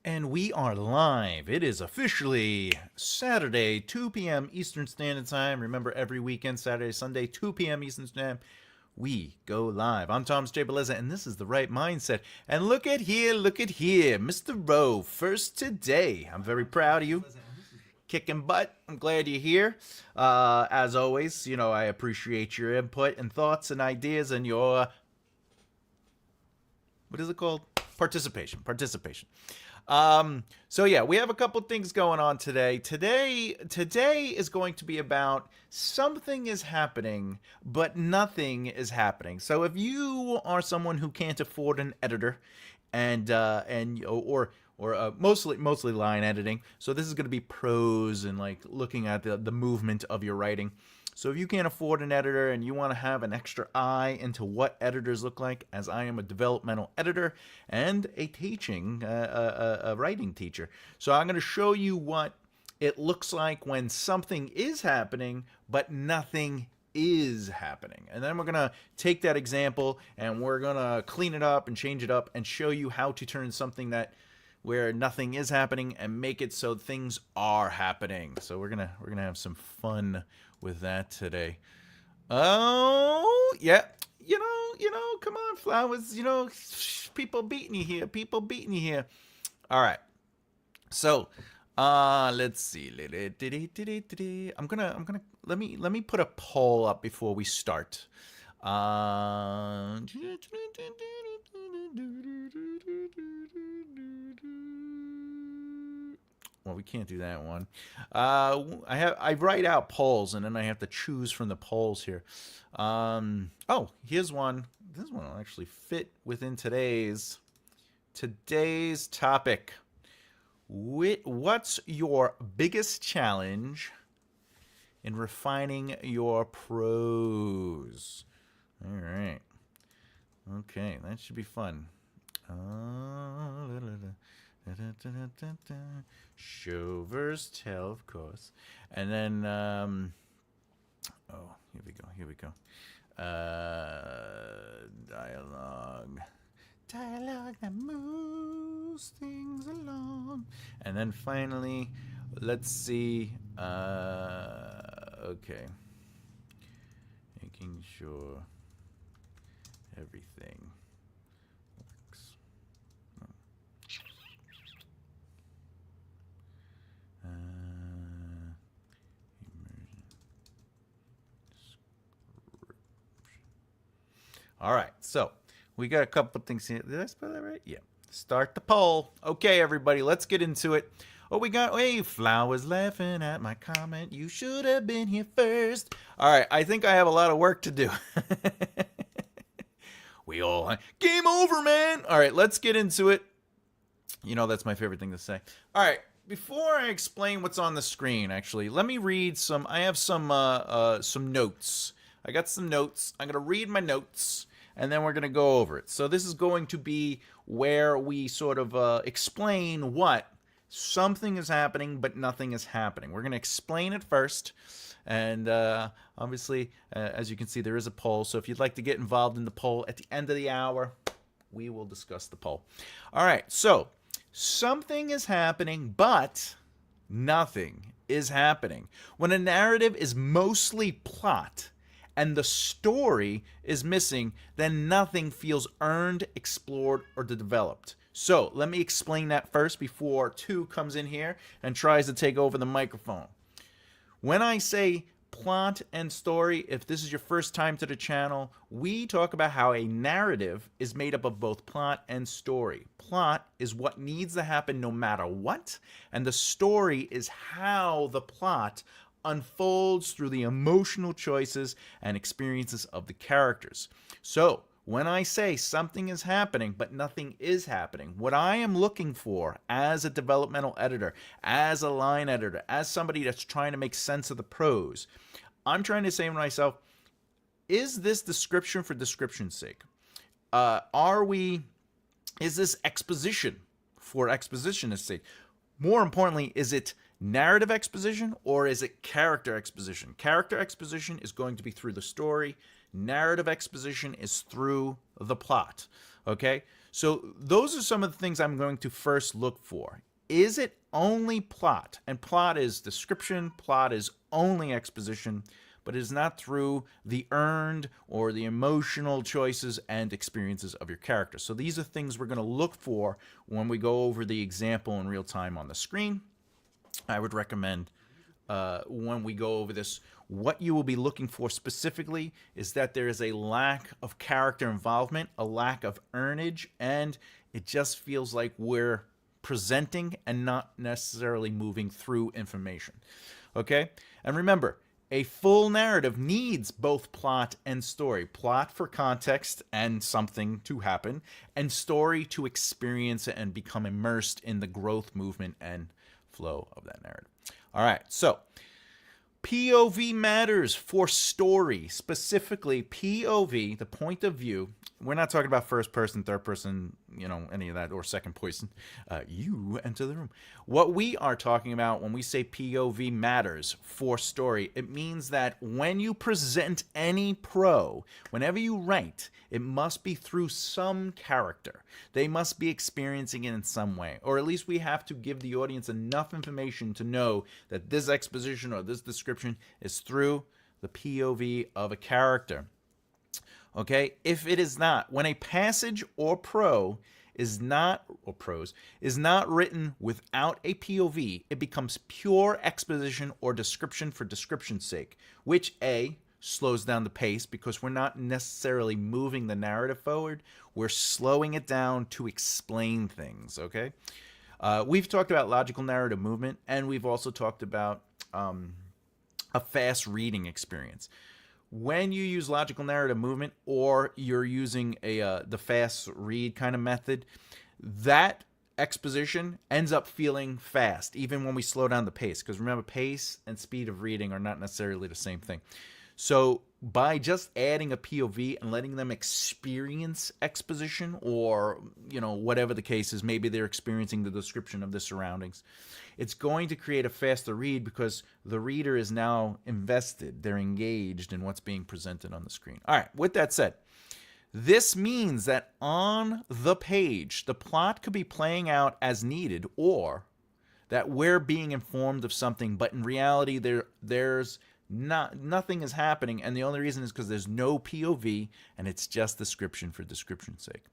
And we are live. It is officially Saturday, 2 p.m. Eastern Standard Time. Remember, every weekend, Saturday, Sunday, 2 p.m. Eastern Standard Time, we go live. I'm Thomas J. Bellezza, and this is The Right Mindset. And look at here, Mr. Rowe, first today. I'm very proud of you. Kicking butt. I'm glad you're here. As always, I appreciate your input and thoughts and ideas and your, what is it called? Participation. So yeah, we have a couple things going on today. Today is going to be about something is happening, but nothing is happening. So if you are someone who can't afford an editor, or mostly line editing, so this is going to be prose and like looking at the movement of your writing. So if you can't afford an editor and you want to have an extra eye into what editors look like, as I am a developmental editor and a writing teacher, so I'm going to show you what it looks like when something is happening but nothing is happening. And then we're going to take that example and we're going to clean it up and change it up and show you how to turn something that where nothing is happening and make it so things are happening. So we're gonna have some fun with that today. Oh yeah, come on, flowers. People beating you here. All right. So let's see. I'm gonna let me put a poll up before we start. Well, we can't do that one. I write out polls and then I have to choose from the polls here. Oh, here's one. This one will actually fit within today's topic. What's your biggest challenge in refining your prose? All right. Okay, that should be fun. Show verse tell, of course, and then oh, here we go. Dialogue that moves things along, and then finally, let's see. Okay, making sure everything works. All right, so we got a couple things here. Did I spell that right? Yeah. Start the poll. Okay, everybody, let's get into it. Oh, we got, hey, flowers laughing at my comment. You should have been here first. All right, I think I have a lot of work to do. We all, game over, man. All right, let's get into it. That's my favorite thing to say. All right, before I explain what's on the screen, actually, let me read some. I have some notes. I got some notes. I'm gonna read my notes, and then we're gonna go over it. So this is going to be where we sort of explain what something is happening, but nothing is happening. We're gonna explain it first, and obviously, as you can see, there is a poll. So if you'd like to get involved in the poll at the end of the hour, we will discuss the poll. All right, so something is happening, but nothing is happening. When a narrative is mostly plot and the story is missing, then nothing feels earned, explored, or developed. So let me explain that first before 2 comes in here and tries to take over the microphone. When I say plot and story, if this is your first time to the channel, we talk about how a narrative is made up of both plot and story. Plot is what needs to happen no matter what, and the story is how the plot unfolds through the emotional choices and experiences of the characters. So, when I say something is happening but nothing is happening, what I am looking for as a developmental editor, as a line editor, as somebody that's trying to make sense of the prose, I'm trying to say to myself, is this description for description's sake? Is this exposition for exposition's sake? More importantly, is it narrative exposition or is it character exposition? Character exposition is going to be through the story. Narrative exposition is through the plot. Okay? So those are some of the things I'm going to first look for. Is it only plot? And plot is description, plot is only exposition, but it is not through the earned or the emotional choices and experiences of your character. So these are things we're going to look for when we go over the example in real time on the screen. I would recommend when we go over this, what you will be looking for specifically is that there is a lack of character involvement, a lack of earnage, and it just feels like we're presenting and not necessarily moving through information. Okay? And remember, a full narrative needs both plot and story. Plot for context and something to happen, and story to experience it and become immersed in the growth, movement, and flow of that narrative. All right, so POV matters for story, specifically POV, the point of view. We're not talking about first person, third person, any of that, or second person. You enter the room. What we are talking about when we say POV matters for story, it means that when you present any pro, whenever you write, it must be through some character. They must be experiencing it in some way, or at least we have to give the audience enough information to know that this exposition or this description is through the POV of a character. Okay, if it is not, when a passage or prose is not written without a POV, it becomes pure exposition or description for description's sake, which A, slows down the pace because we're not necessarily moving the narrative forward, we're slowing it down to explain things, okay? We've talked about logical narrative movement, and we've also talked about a fast reading experience. When you use logical narrative movement, or you're using the fast read kind of method, that exposition ends up feeling fast, even when we slow down the pace. Because remember, pace and speed of reading are not necessarily the same thing. So by just adding a POV and letting them experience exposition, or whatever the case is, maybe they're experiencing the description of the surroundings, it's going to create a faster read because the reader is now invested. They're engaged in what's being presented on the screen. All right, with that said, this means that on the page, the plot could be playing out as needed, or that we're being informed of something, but in reality, there's nothing is happening, and the only reason is because there's no POV, and it's just description for description's sake.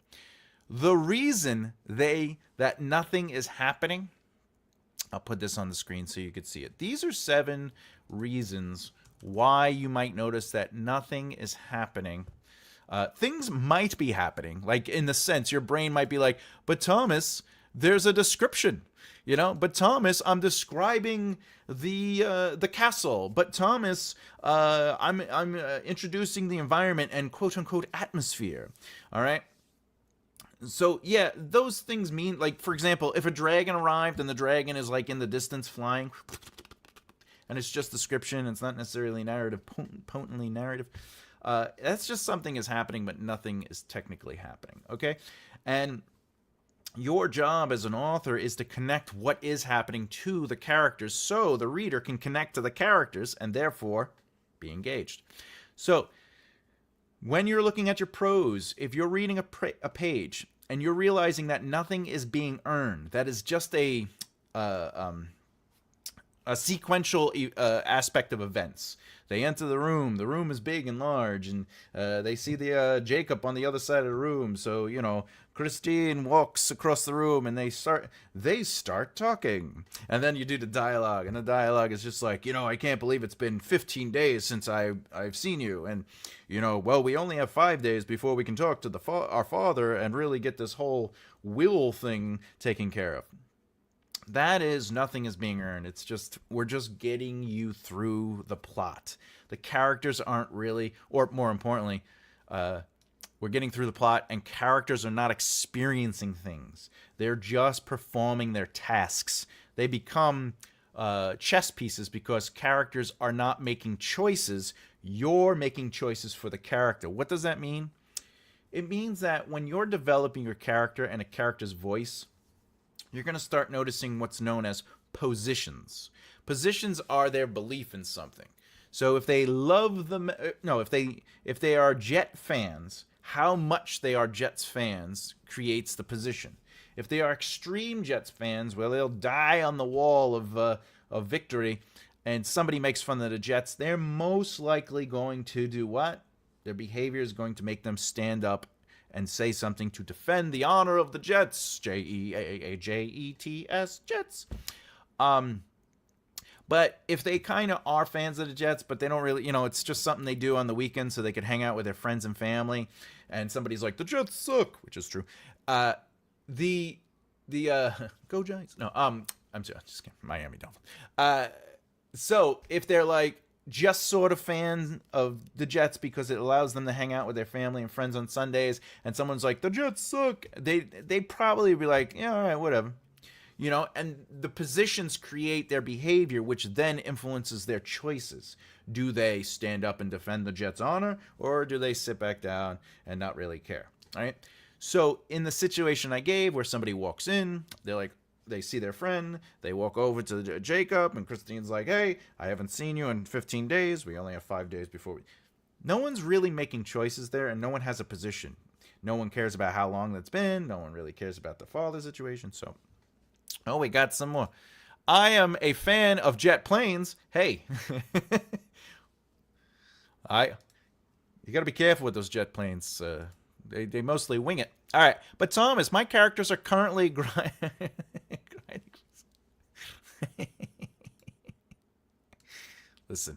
The reason that nothing is happening, I'll put this on the screen so you could see it. These are 7 reasons why you might notice that nothing is happening. Things might be happening, like in the sense your brain might be like, but Thomas, there's a description. But Thomas, I'm describing the castle. But Thomas, I'm introducing the environment and quote unquote atmosphere. All right. So yeah, those things mean, like, for example, if a dragon arrived and the dragon is like in the distance flying, and it's just description, it's not necessarily narrative, potently narrative. That's just something is happening, but nothing is technically happening. Okay, and your job as an author is to connect what is happening to the characters so the reader can connect to the characters and therefore be engaged. So when you're looking at your prose, if you're reading a page and you're realizing that nothing is being earned, that is just a sequential aspect of events. They enter the room is big and large, and they see the Jacob on the other side of the room. So, Christine walks across the room and they start talking. And then you do the dialogue, and the dialogue is just like, I can't believe it's been 15 days since I've seen you. And, well, we only have 5 days before we can talk to our father and really get this whole will thing taken care of. That is, nothing is being earned. It's just, we're just getting you through the plot. The characters aren't really, or more importantly, we're getting through the plot and characters are not experiencing things. They're just performing their tasks. They become chess pieces because characters are not making choices. You're making choices for the character. What does that mean? It means that when you're developing your character and a character's voice, you're going to start noticing what's known as positions. Positions are their belief in something. So if they love if they are Jet fans, how much they are Jets fans creates the position. If they are extreme Jets fans, well, they'll die on the wall of victory, and somebody makes fun of the Jets, they're most likely going to do what? Their behavior is going to make them stand up and say something to defend the honor of the Jets. Jets, Jets. But if they kind of are fans of the Jets, but they don't really, it's just something they do on the weekend so they could hang out with their friends and family, and somebody's like, the Jets suck, which is true. The Go Giants. No, I'm just kidding. Miami Dolphins. So if they're like just sort of fans of the Jets because it allows them to hang out with their family and friends on Sundays, and someone's like, the Jets suck, they probably be like, yeah, all right, whatever. And the positions create their behavior, which then influences their choices. Do they stand up and defend the Jets' honor, or do they sit back down and not really care? All right. So in the situation I gave, where somebody walks in, they see their friend, they walk over to Jacob, and Christine's like, hey, I haven't seen you in 15 days. We only have 5 days before we... No one's really making choices there, and no one has a position. No one cares about how long that's been. No one really cares about the father situation. So, we got some more. I am a fan of jet planes. Hey. You got to be careful with those jet planes. They mostly wing it. All right. But Thomas, my characters are currently grinding. Listen,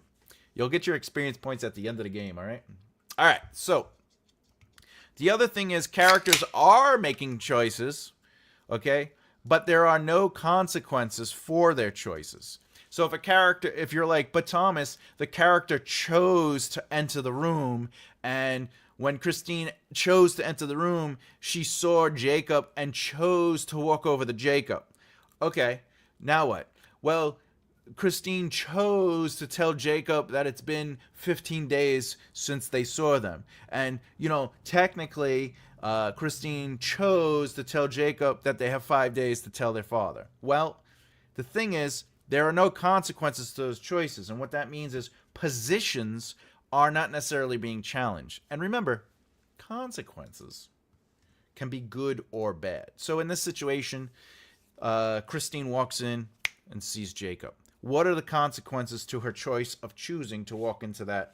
you'll get your experience points at the end of the game, all right? All right. So, the other thing is characters are making choices, okay? But there are no consequences for their choices. So if you're like, but Thomas, the character chose to enter the room, and when Christine chose to enter the room, she saw Jacob and chose to walk over to Jacob. Okay, now what? Well, Christine chose to tell Jacob that it's been 15 days since they saw them. And, technically, Christine chose to tell Jacob that they have 5 days to tell their father. Well, the thing is, there are no consequences to those choices. And what that means is positions are not necessarily being challenged. And remember, consequences can be good or bad. So in this situation, Christine walks in and sees Jacob. What are the consequences to her choice of choosing to walk into that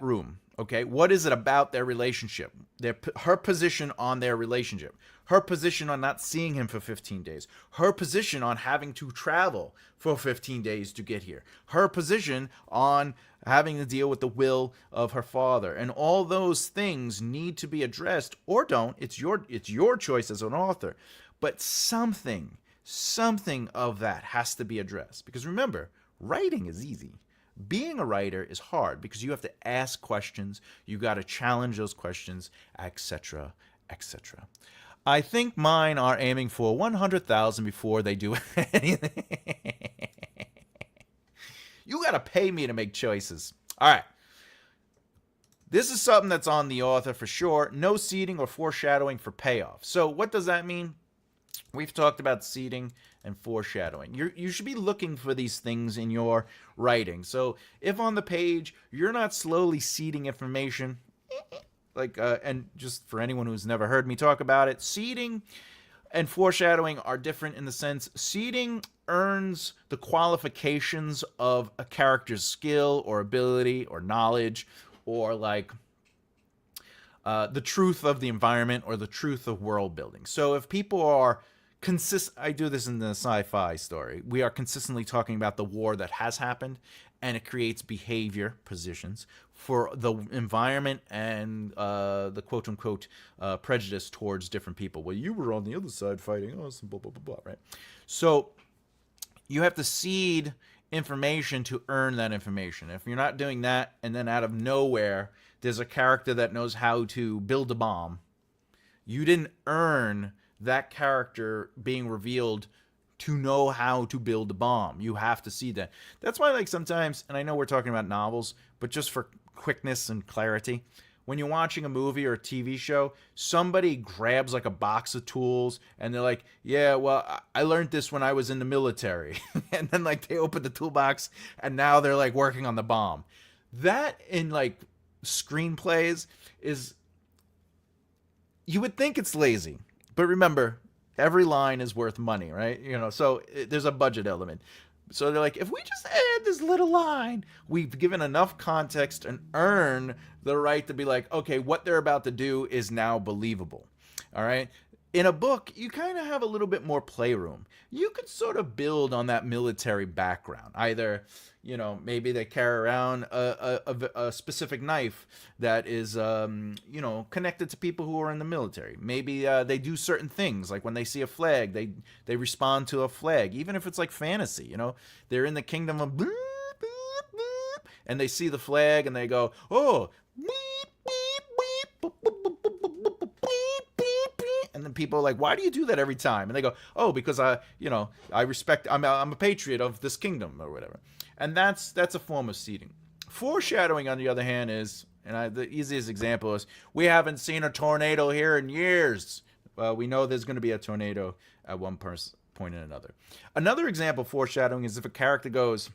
room? Okay, what is it about their relationship? Her position on their relationship. Her position on not seeing him for 15 days. Her position on having to travel for 15 days to get here. Her position on having to deal with the will of her father. And all those things need to be addressed, or don't. It's your choice as an author. But something of that has to be addressed. Because remember, writing is easy. Being a writer is hard because you have to ask questions, you got to challenge those questions, etc., etc. I think mine are aiming for 100,000 before they do anything. You got to pay me to make choices. All right. This is something that's on the author for sure. No seeding or foreshadowing for payoff. So what does that mean? We've talked about seeding and foreshadowing. You should be looking for these things in your writing. So if on the page you're not slowly seeding information, and just for anyone who's never heard me talk about it, seeding and foreshadowing are different in the sense seeding earns the qualifications of a character's skill or ability or knowledge or the truth of the environment or the truth of world building. So if people are I do this in the sci-fi story. We are consistently talking about the war that has happened, and it creates behavior positions for the environment and the quote-unquote prejudice towards different people. Well, you were on the other side fighting us, and blah, blah, blah, blah, right? So you have to seed information to earn that information. If you're not doing that, and then out of nowhere, there's a character that knows how to build a bomb, you didn't earn that character being revealed to know how to build a bomb. You have to see that. That's why, sometimes, and I know we're talking about novels, but just for quickness and clarity, when you're watching a movie or a TV show, somebody grabs a box of tools and they're like, yeah, well, I learned this when I was in the military. And then they open the toolbox and now they're working on the bomb. That in screenplays is, you would think it's lazy, but remember, every line is worth money, right? So there's a budget element. So they're like, if we just add this little line, we've given enough context and earn the right to be like, okay, what they're about to do is now believable. All right. In a book, you kind of have a little bit more playroom. You could sort of build on that military background. Either, maybe they carry around a specific knife that is, connected to people who are in the military. Maybe they do certain things, like when they see a flag, they respond to a flag, even if it's like fantasy. They're in the kingdom of, and they see the flag and they go, oh, and then people are like, why do you do that every time? And they go, oh, because I respect, I'm a patriot of this kingdom or whatever. And that's a form of seeding. Foreshadowing, on the other hand, is, and the easiest example is, we haven't seen a tornado here in years. Well, we know there's going to be a tornado at one point or another. Another example of foreshadowing is if a character goes,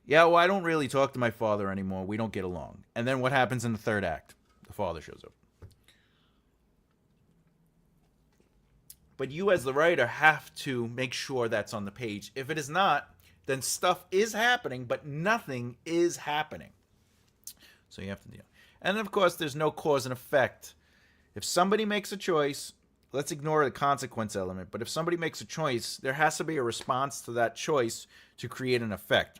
yeah, well, I don't really talk to my father anymore. We don't get along. And then what happens in the third act? The father shows up. But you as the writer have to make sure that's on the page. If it is not, then stuff is happening, but nothing is happening. So you have to deal. And of course, there's no cause and effect. If somebody makes a choice, let's ignore the consequence element, but if somebody makes a choice, there has to be a response to that choice to create an effect.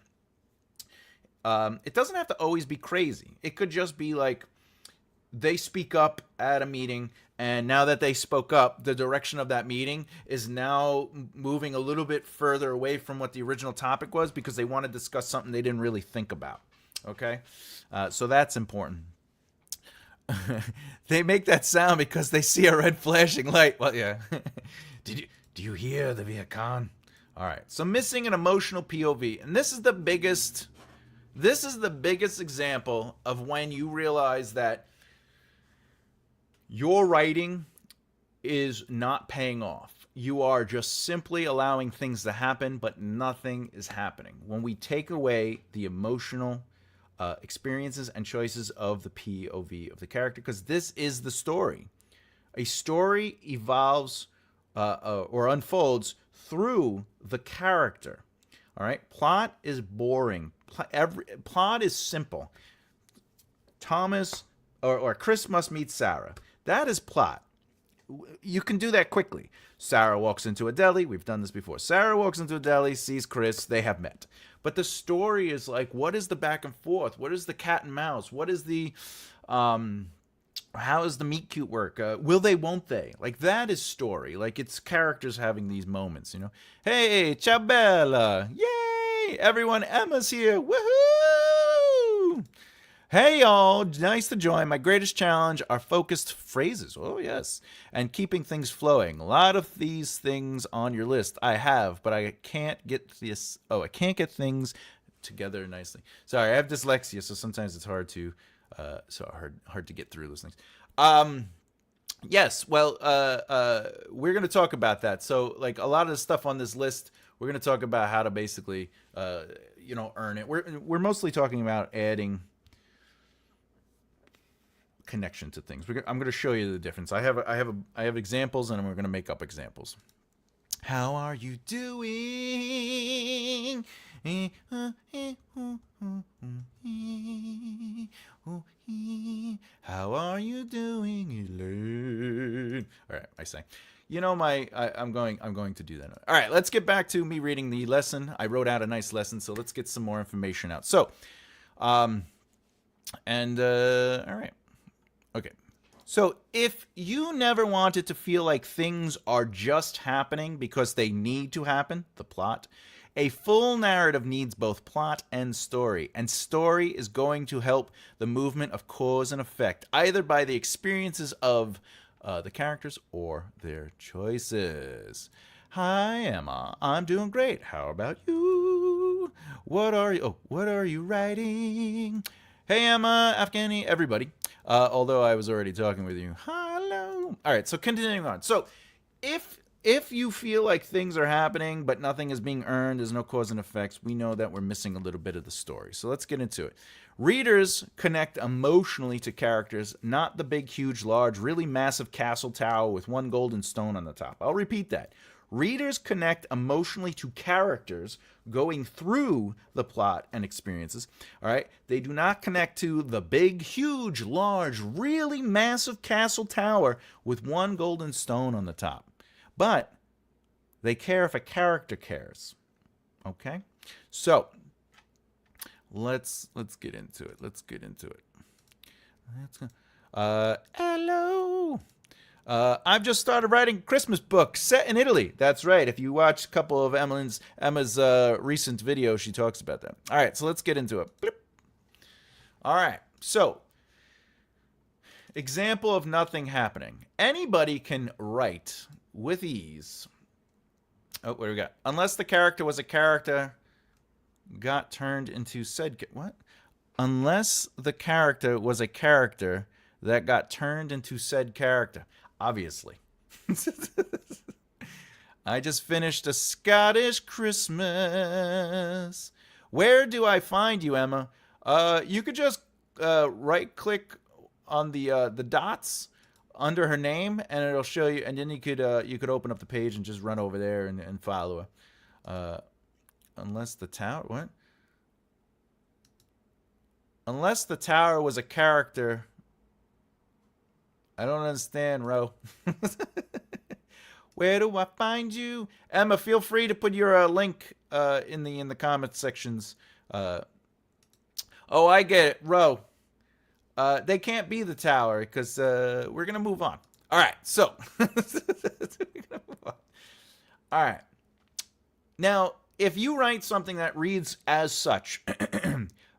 It doesn't have to always be crazy. It could just be like, they speak up at a meeting, and now that they spoke up, the direction of that meeting is now moving a little bit further away from what the original topic was, because they want to discuss something they didn't really think about. Okay? So that's important. They make that sound because they see a red flashing light. Well, yeah. Do you hear the Viet Cong? All right. So missing an emotional POV. And this is the biggest example of when you realize that your writing is not paying off. You are just simply allowing things to happen, but nothing is happening. When we take away the emotional experiences and choices of the POV of the character, because this is the story. A story evolves or unfolds through the character. All right? Plot is boring. Plot is simple. Thomas or Chris must meet Sarah. That is plot. You can do that quickly. Sarah walks into a deli. We've done this before. Sarah walks into a deli, sees Chris. They have met. But the story is like, what is the back and forth? What is the cat and mouse? What is the, how is the meet cute work? Will they, won't they? Like, that is story. Like, it's characters having these moments, Hey, ciao bella. Yay. Everyone, Emma's here. Woohoo. Hey y'all, nice to join. My greatest challenge are focused phrases. Oh yes. And keeping things flowing. A lot of these things on your list I have, but I can't get this. Oh, I can't get things together nicely. Sorry, I have dyslexia, so sometimes it's hard to hard to get through those things. Yes, well, we're going to talk about that. So like a lot of the stuff on this list, we're going to talk about how to basically earn it. We're mostly talking about adding connection to things. I'm going to show you the difference. I have examples, and we're going to make up examples. How are you doing? How are you doing, Elaine? All right, I sang. I'm going to do that. All right, let's get back to me reading the lesson. I wrote out a nice lesson, so let's get some more information out. So, all right. Okay. So if you never wanted to feel like things are just happening because they need to happen, the plot, a full narrative needs both plot and story is going to help the movement of cause and effect, either by the experiences of the characters or their choices. Hi, Emma. I'm doing great. How about you? What are you writing? Hey, Emma, Afghani, everybody. Although I was already talking with you. Hello. All right, so continuing on. So if if you feel like things are happening but nothing is being earned, there's no cause and effects, we know that we're missing a little bit of the story. So let's get into it. Readers connect emotionally to characters, not the big, huge, large, really massive castle tower with one golden stone on the top. I'll repeat that. Readers connect emotionally to characters going through the plot and experiences. All right? They do not connect to the big, huge, large, really massive castle tower with one golden stone on the top. But they care if a character cares. Okay? So, let's get into it. Let's get into it. Hello. I've just started writing a Christmas book set in Italy. That's right. If you watch a couple of Emma's recent videos, she talks about that. All right, so let's get into it. Bloop. All right, so example of nothing happening. Anybody can write with ease. Oh, what do we got? Unless the character was a character, got turned into said... What? Unless the character was a character that got turned into said character. Obviously. I just finished A Scottish Christmas. Where do I find you, Emma? You could just right-click on the dots under her name, and it'll show you. And then you could open up the page and just run over there and follow her. Unless the tower, what? Unless the tower was a character. I don't understand, Ro. Where do I find you, Emma? Feel free to put your link in the comment sections. Oh, I get it, Ro. They can't be the tower because we're gonna move on. All right, so we're gonna move on. All right. Now, if you write something that reads as such.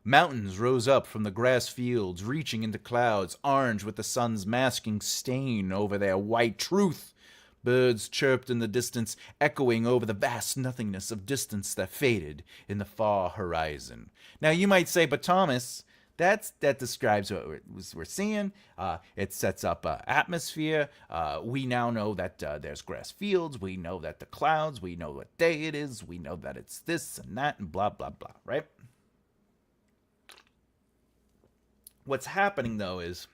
Mountains rose up from the grass fields, reaching into clouds, orange with the sun's masking stain over their white truth. Birds chirped in the distance, echoing over the vast nothingness of distance that faded in the far horizon. Now, you might say, but Thomas, that describes what we're seeing. It sets up atmosphere. We now know that there's grass fields. We know that the clouds. We know what day it is. We know that it's this and that and blah, blah, blah, right? What's happening, though, is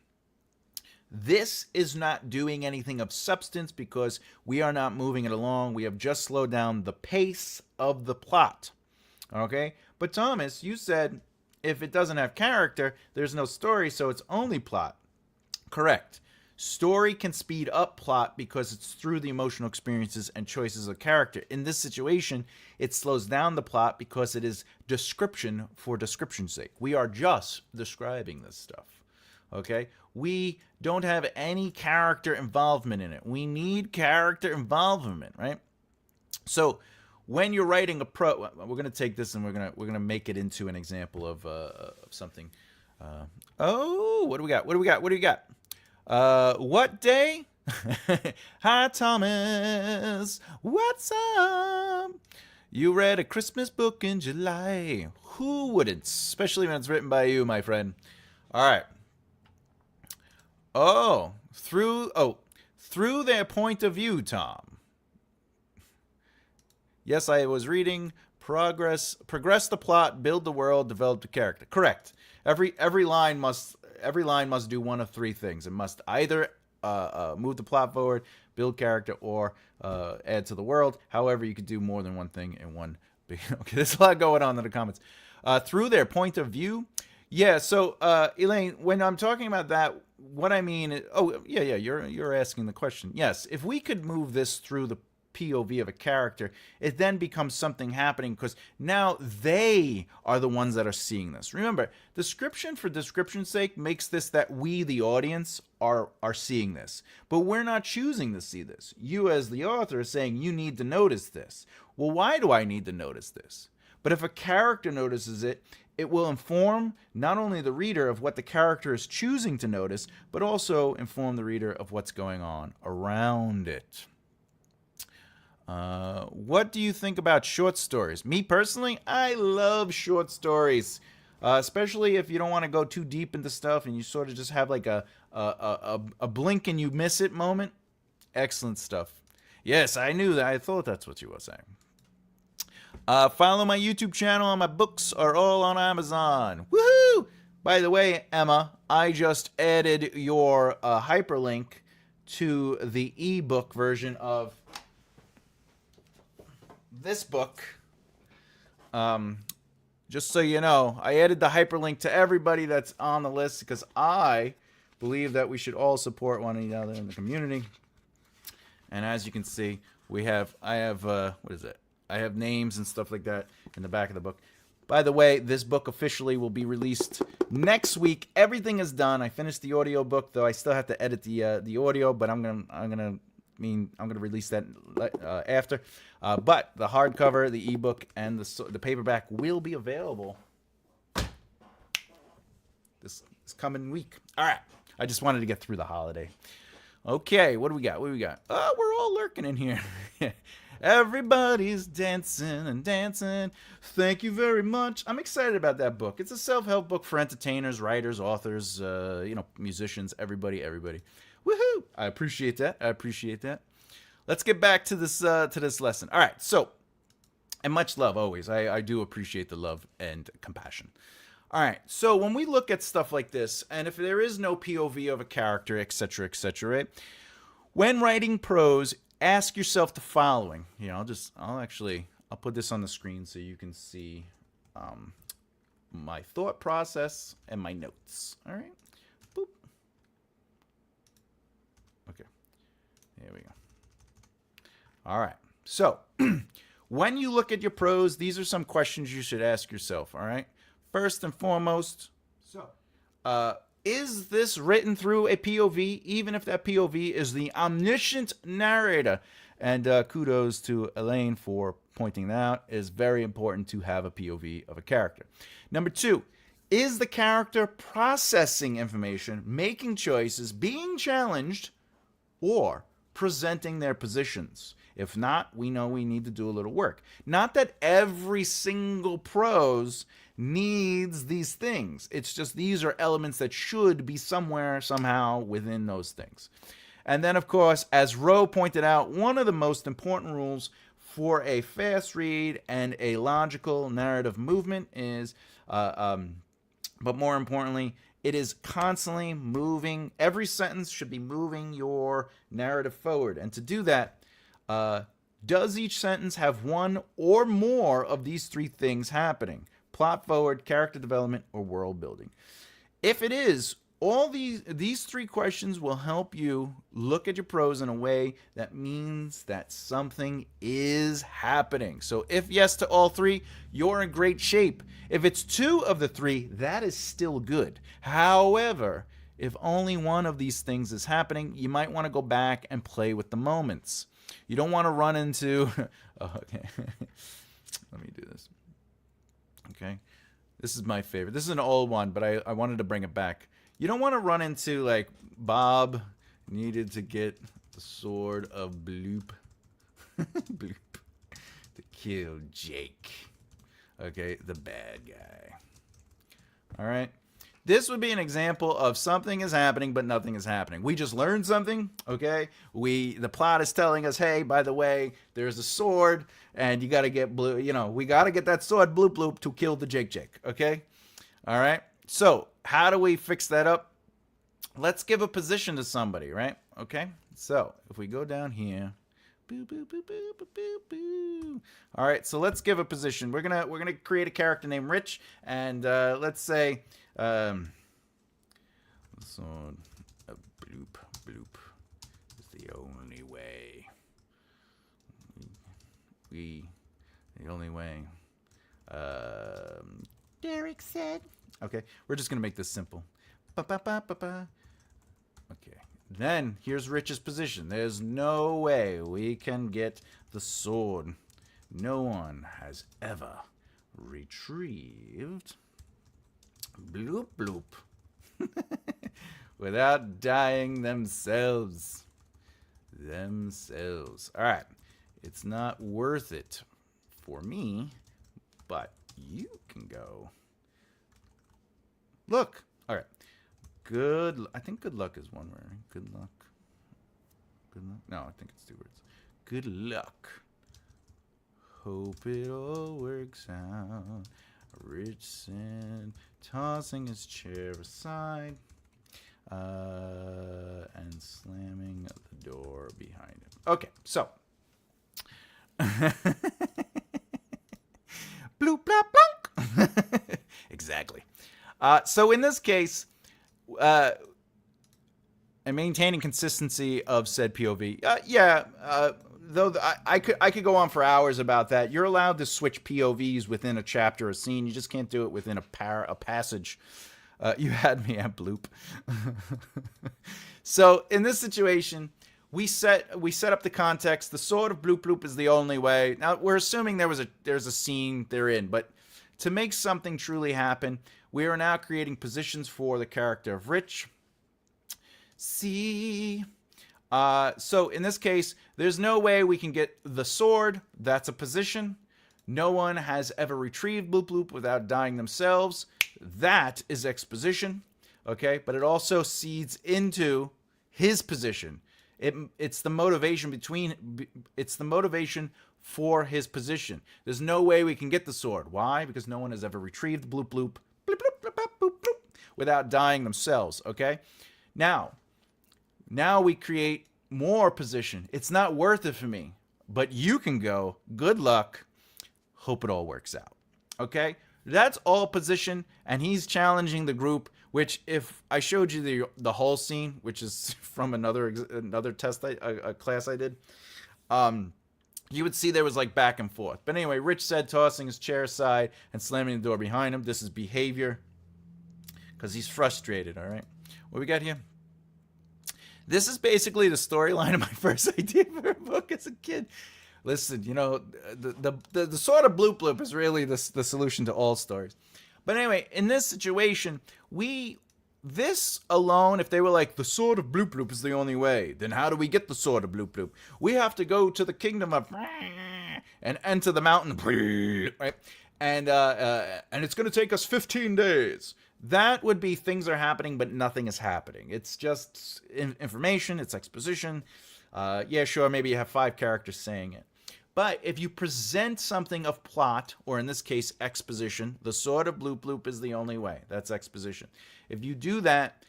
this is not doing anything of substance because we are not moving it along. We have just slowed down the pace of the plot. Okay? But Thomas, you said if it doesn't have character, there's no story, so it's only plot. Correct. Story can speed up plot because it's through the emotional experiences and choices of character. In this situation, it slows down the plot because it is description for description's sake. We are just describing this stuff. Okay? We don't have any character involvement in it. We need character involvement, right? So when you're writing a we're going to take this and we're going to make it into an example of something. What do we got? What do we got? What do we got? What day? Hi, Thomas. What's up? You read a Christmas book in July. Who wouldn't? Especially when it's written by you, my friend. All right. Through their point of view, Tom. Yes, I was reading progress the plot, build the world, develop the character. Correct. Every line must do one of three things. It must either move the plot forward, build character, or add to the world. However, you could do more than one thing in one big... Okay, there's a lot going on in the comments. Through their point of view. Yeah, so, Elaine, when I'm talking about that, what I mean is... Oh, yeah, you're asking the question. Yes, if we could move this through the POV of a character, it then becomes something happening because now they are the ones that are seeing this. Remember, description for description's sake makes this that we, the audience, are seeing this. But we're not choosing to see this. You, as the author, are saying you need to notice this. Well, why do I need to notice this? But if a character notices it, it will inform not only the reader of what the character is choosing to notice, but also inform the reader of what's going on around it. What do you think about short stories? Me personally, I love short stories, especially if you don't want to go too deep into stuff and you sort of just have like a blink and you miss it moment. Excellent stuff. Yes, I knew that. I thought that's what you were saying. Follow my YouTube channel, and my books are all on Amazon. Woohoo! By the way, Emma, I just added your hyperlink to the ebook version of this book. Just so you know, I added the hyperlink to everybody that's on the list because I believe that we should all support one another in the community. And as you can see, I have what is it? I have names and stuff like that in the back of the book. By the way, this book officially will be released next week. Everything is done. I finished the audio book, though I still have to edit the audio, but I'm gonna release that after. But the hardcover, the ebook, and the paperback will be available this coming week. All right. I just wanted to get through the holiday. Okay, what do we got? Oh, we're all lurking in here. Everybody's dancing and dancing. Thank you very much. I'm excited about that book. It's a self-help book for entertainers, writers, authors, musicians, everybody. Woohoo! I appreciate that. Let's get back to this lesson. All right, so, and much love always. I do appreciate the love and compassion. All right, so when we look at stuff like this, and if there is no POV of a character, etc., right? When writing prose, ask yourself the following. I'll put this on the screen so you can see my thought process and my notes. All right, boop. Okay, there we go. All right, so when you look at your prose, these are some questions you should ask yourself. All right. First and foremost, is this written through a POV, even if that POV is the omniscient narrator? And kudos to Elaine for pointing that out. It is very important to have a POV of a character. Number 2, is the character processing information, making choices, being challenged, or presenting their positions? If not, we know we need to do a little work. Not that every single prose needs these things. It's just these are elements that should be somewhere, somehow within those things. And then, of course, as Roe pointed out, one of the most important rules for a fast read and a logical narrative movement is, but more importantly, it is constantly moving. Every sentence should be moving your narrative forward. And to do that, does each sentence have one or more of these 3 things happening? Plot forward, character development, or world building. If it is, all these 3 questions will help you look at your prose in a way that means that something is happening. So if yes to all 3, you're in great shape. If it's 2 of the 3, that is still good. However, if only one of these things is happening, you might want to go back and play with the moments. You don't want to run into... Oh, okay. Let me do this. Okay. This is my favorite. This is an old one, but I wanted to bring it back. You don't want to run into, like, Bob needed to get the sword of Bloop. Bloop. To kill Jake. Okay, the bad guy. All right. This would be an example of something is happening, but nothing is happening. We just learned something, okay? The plot is telling us, hey, by the way, there's a sword, and you got to get blue. We got to get that sword, bloop, bloop, to kill the Jake, okay? All right? So, how do we fix that up? Let's give a position to somebody, right? Okay? So, if we go down here, boo, boo, boo, boo, boo, boo, boo. All right, so let's give a position. We're gonna create a character named Rich, and let's say... sword of Bloop, bloop is the only way. The only way. Derek said. Okay, we're just gonna make this simple. Ba-ba-ba-ba-ba. Okay, then here's Rich's position. There's no way we can get the sword. No one has ever retrieved Bloop bloop. Without dying themselves. Alright. It's not worth it for me, but you can go. Look. Alright. I think good luck is one word. Good luck. No, I think it's 2 words. Good luck. Hope it all works out. Rich said, tossing his chair aside, and slamming the door behind him. Okay, so. Bloop, blop, blonk. Exactly. So in this case, and maintaining consistency of said POV. Though I could go on for hours about that. You're allowed to switch POVs within a chapter or scene. You just can't do it within a passage. You had me at bloop. So in this situation, we set up the context. The sword of bloop bloop is the only way. Now we're assuming there's a scene they're in, but to make something truly happen, we are now creating positions for the character of Rich. See. So in this case, there's no way we can get the sword. That's a position. No one has ever retrieved bloop bloop without dying themselves. That is exposition. Okay, but it also seeds into his position. It's the motivation it's the motivation for his position. There's no way we can get the sword. Why? Because no one has ever retrieved bloop bloop, bloop, bloop, bloop, bloop, bloop, bloop without dying themselves. Okay, now we create more position. It's not worth it for me, but you can go. Good luck. Hope it all works out. Okay, that's all position, and he's challenging the group. Which, if I showed you the whole scene, which is from another test a class I did, you would see there was like back and forth. But anyway, Rich said, tossing his chair aside and slamming the door behind him. This is behavior, because he's frustrated. All right, what we got here? This is basically the storyline of my first idea for a book as a kid. Listen, you know, the sort of bloop bloop is really the solution to all stories. But anyway, in this situation, this alone, if they were like, the sword of bloop bloop is the only way, then how do we get the sword of bloop bloop? We have to go to the kingdom of and enter the mountain, right? And it's going to take us 15 days. That would be things are happening, but nothing is happening. It's just information. It's exposition. Yeah, sure, maybe you have 5 characters saying it. But if you present something of plot, or in this case, exposition, the sword of bloop bloop is the only way. That's exposition. If you do that,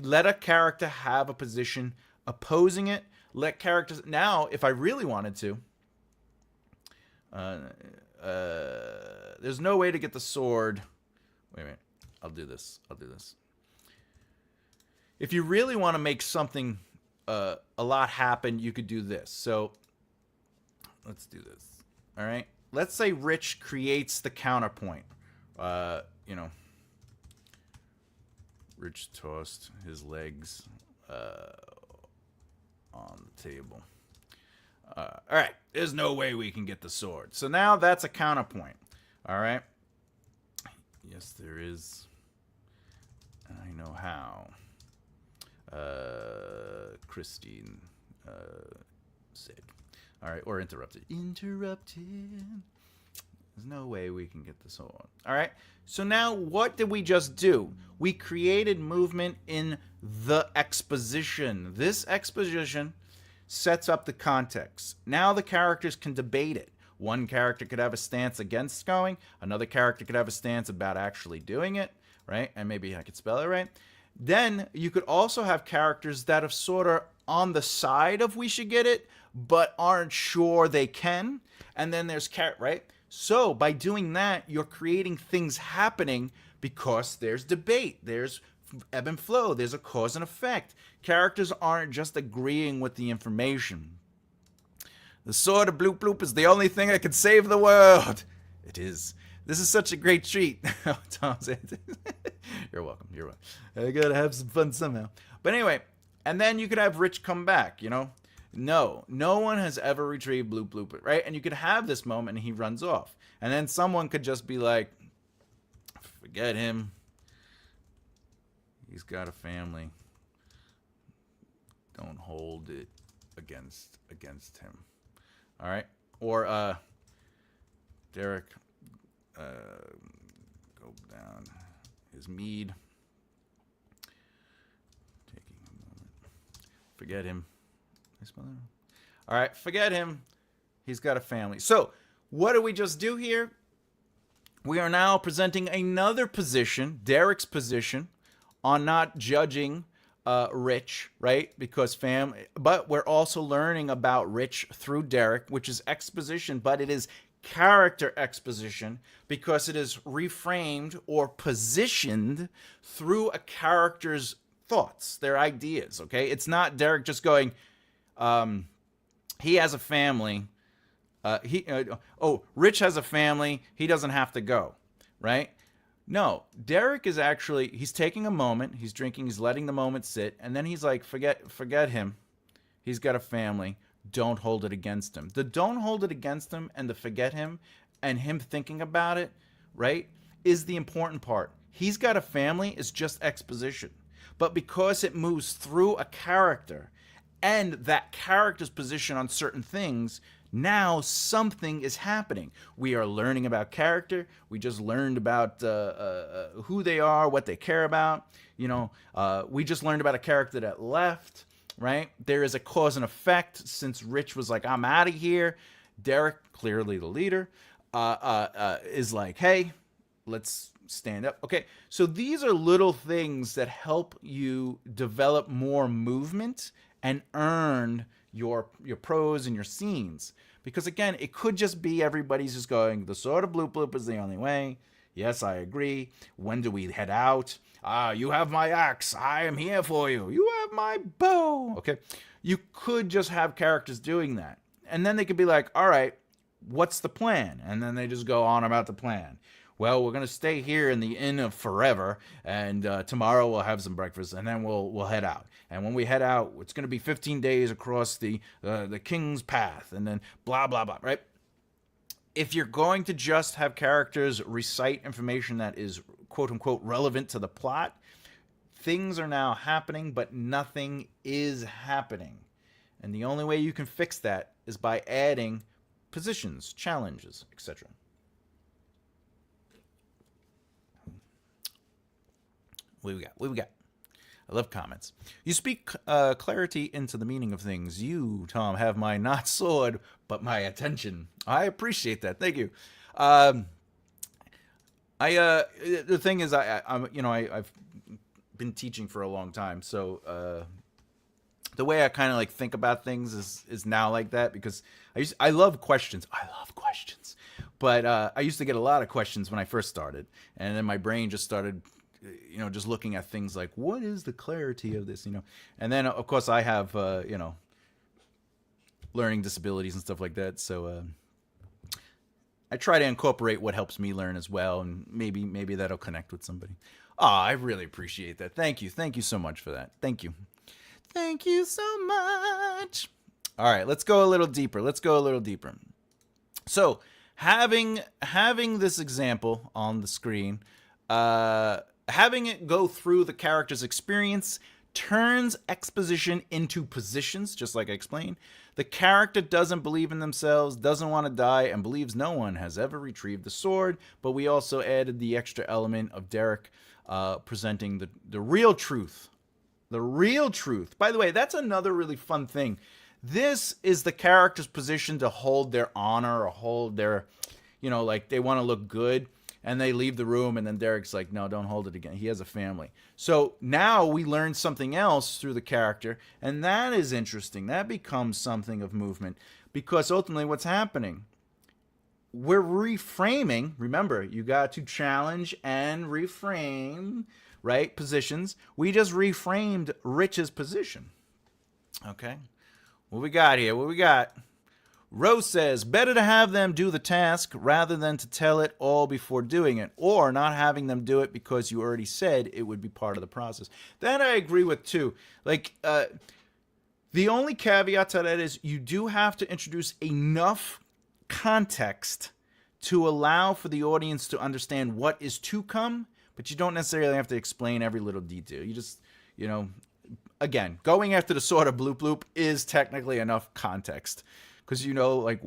let a character have a position opposing it. Let characters... Now, if I really wanted to... there's no way to get the sword... Wait a minute. I'll do this. If you really want to make something a lot happen, you could do this. So... let's do this. All right. Let's say Rich creates the counterpoint. You know, Rich tossed his legs on the table. All right. There's no way we can get the sword. So now that's a counterpoint. All right. Yes, there is. And I know how. Christine said. All right, or interrupted. Interrupted. There's no way we can get this on. All right, so now what did we just do? We created movement in the exposition. This exposition sets up the context. Now the characters can debate it. One character could have a stance against going. Another character could have a stance about actually doing it, right? And maybe I could spell it right. Then you could also have characters that are sort of on the side of we should get it, but aren't sure they can. And then there's right? So by doing that, you're creating things happening because there's debate. There's ebb and flow. There's a cause and effect. Characters aren't just agreeing with the information. The sword of bloop bloop is the only thing that can save the world. It is. This is such a great treat. Tom said, you're welcome. You're welcome. I gotta have some fun somehow. But anyway, and then you could have Rich come back, you know? No one has ever retrieved bloop bloop, right? And you could have this moment and he runs off. And then someone could just be like, forget him. He's got a family. Don't hold it against him. All right? Or, Derek, go down his mead. Taking a moment. Forget him. All right, forget him. He's got a family. So, what do we just do here? We are now presenting another position, Derek's position, on not judging Rich, right? Because but we're also learning about Rich through Derek, which is exposition, but it is character exposition because it is reframed or positioned through a character's thoughts, their ideas, okay? It's not Derek just going, he has a family. Rich has a family. He doesn't have to go, right? No, Derek is actually, he's taking a moment. He's drinking. He's letting the moment sit. And then he's like, forget him. He's got a family. Don't hold it against him. The don't hold it against him and the forget him and him thinking about it, right, is the important part. He's got a family is just exposition. But because it moves through a character and that character's position on certain things, now something is happening. We are learning about character. We just learned about who they are, what they care about. We just learned about a character that left, right? There is a cause and effect. Since Rich was like, I'm out of here, Derek, clearly the leader, is like, hey, let's stand up. Okay, so these are little things that help you develop more movement and earn your prose and your scenes. Because again, it could just be everybody's just going, the sword of bloop bloop is the only way. Yes, I agree. When do we head out? You have my axe. I am here for you. You have my bow. Okay. You could just have characters doing that. And then they could be like, all right, what's the plan? And then they just go on about the plan. Well, we're going to stay here in the Inn of Forever, and tomorrow we'll have some breakfast, and then we'll head out. And when we head out, it's going to be 15 days across the King's Path, and then blah, blah, blah, right? If you're going to just have characters recite information that is quote-unquote relevant to the plot, things are now happening, but nothing is happening. And the only way you can fix that is by adding positions, challenges, etc. What we got? I love comments. You speak clarity into the meaning of things. You, Tom, have my not sword, but my attention. I appreciate that. Thank you. The thing is, I've been teaching for a long time, so the way I kind of like think about things is now like that because I love questions. But I used to get a lot of questions when I first started, and then my brain just started, just looking at things like, what is the clarity of this, And then, of course, I have, learning disabilities and stuff like that. So I try to incorporate what helps me learn as well, and maybe that'll connect with somebody. I really appreciate that. Thank you. Thank you so much for that. Thank you. Thank you so much. All right, let's go a little deeper. So having this example on the screen, having it go through the character's experience turns exposition into positions, just like I explained. The character doesn't believe in themselves, doesn't want to die, and believes no one has ever retrieved the sword. But we also added the extra element of Derek presenting the real truth. The real truth. By the way, that's another really fun thing. This is the character's position to hold their honor or hold their, like they want to look good. And they leave the room, and then Derek's like, no, don't hold it again. He has a family. So now we learn something else through the character, and that is interesting. That becomes something of movement, because ultimately what's happening? We're reframing. Remember, you got to challenge and reframe, right? Positions. We just reframed Rich's position. Okay. What we got here? Rose says, better to have them do the task rather than to tell it all before doing it, or not having them do it because you already said it would be part of the process. That I agree with too. Like, the only caveat to that is you do have to introduce enough context to allow for the audience to understand what is to come, but you don't necessarily have to explain every little detail. You just, again, going after the sword of bloop bloop is technically enough context. Because like,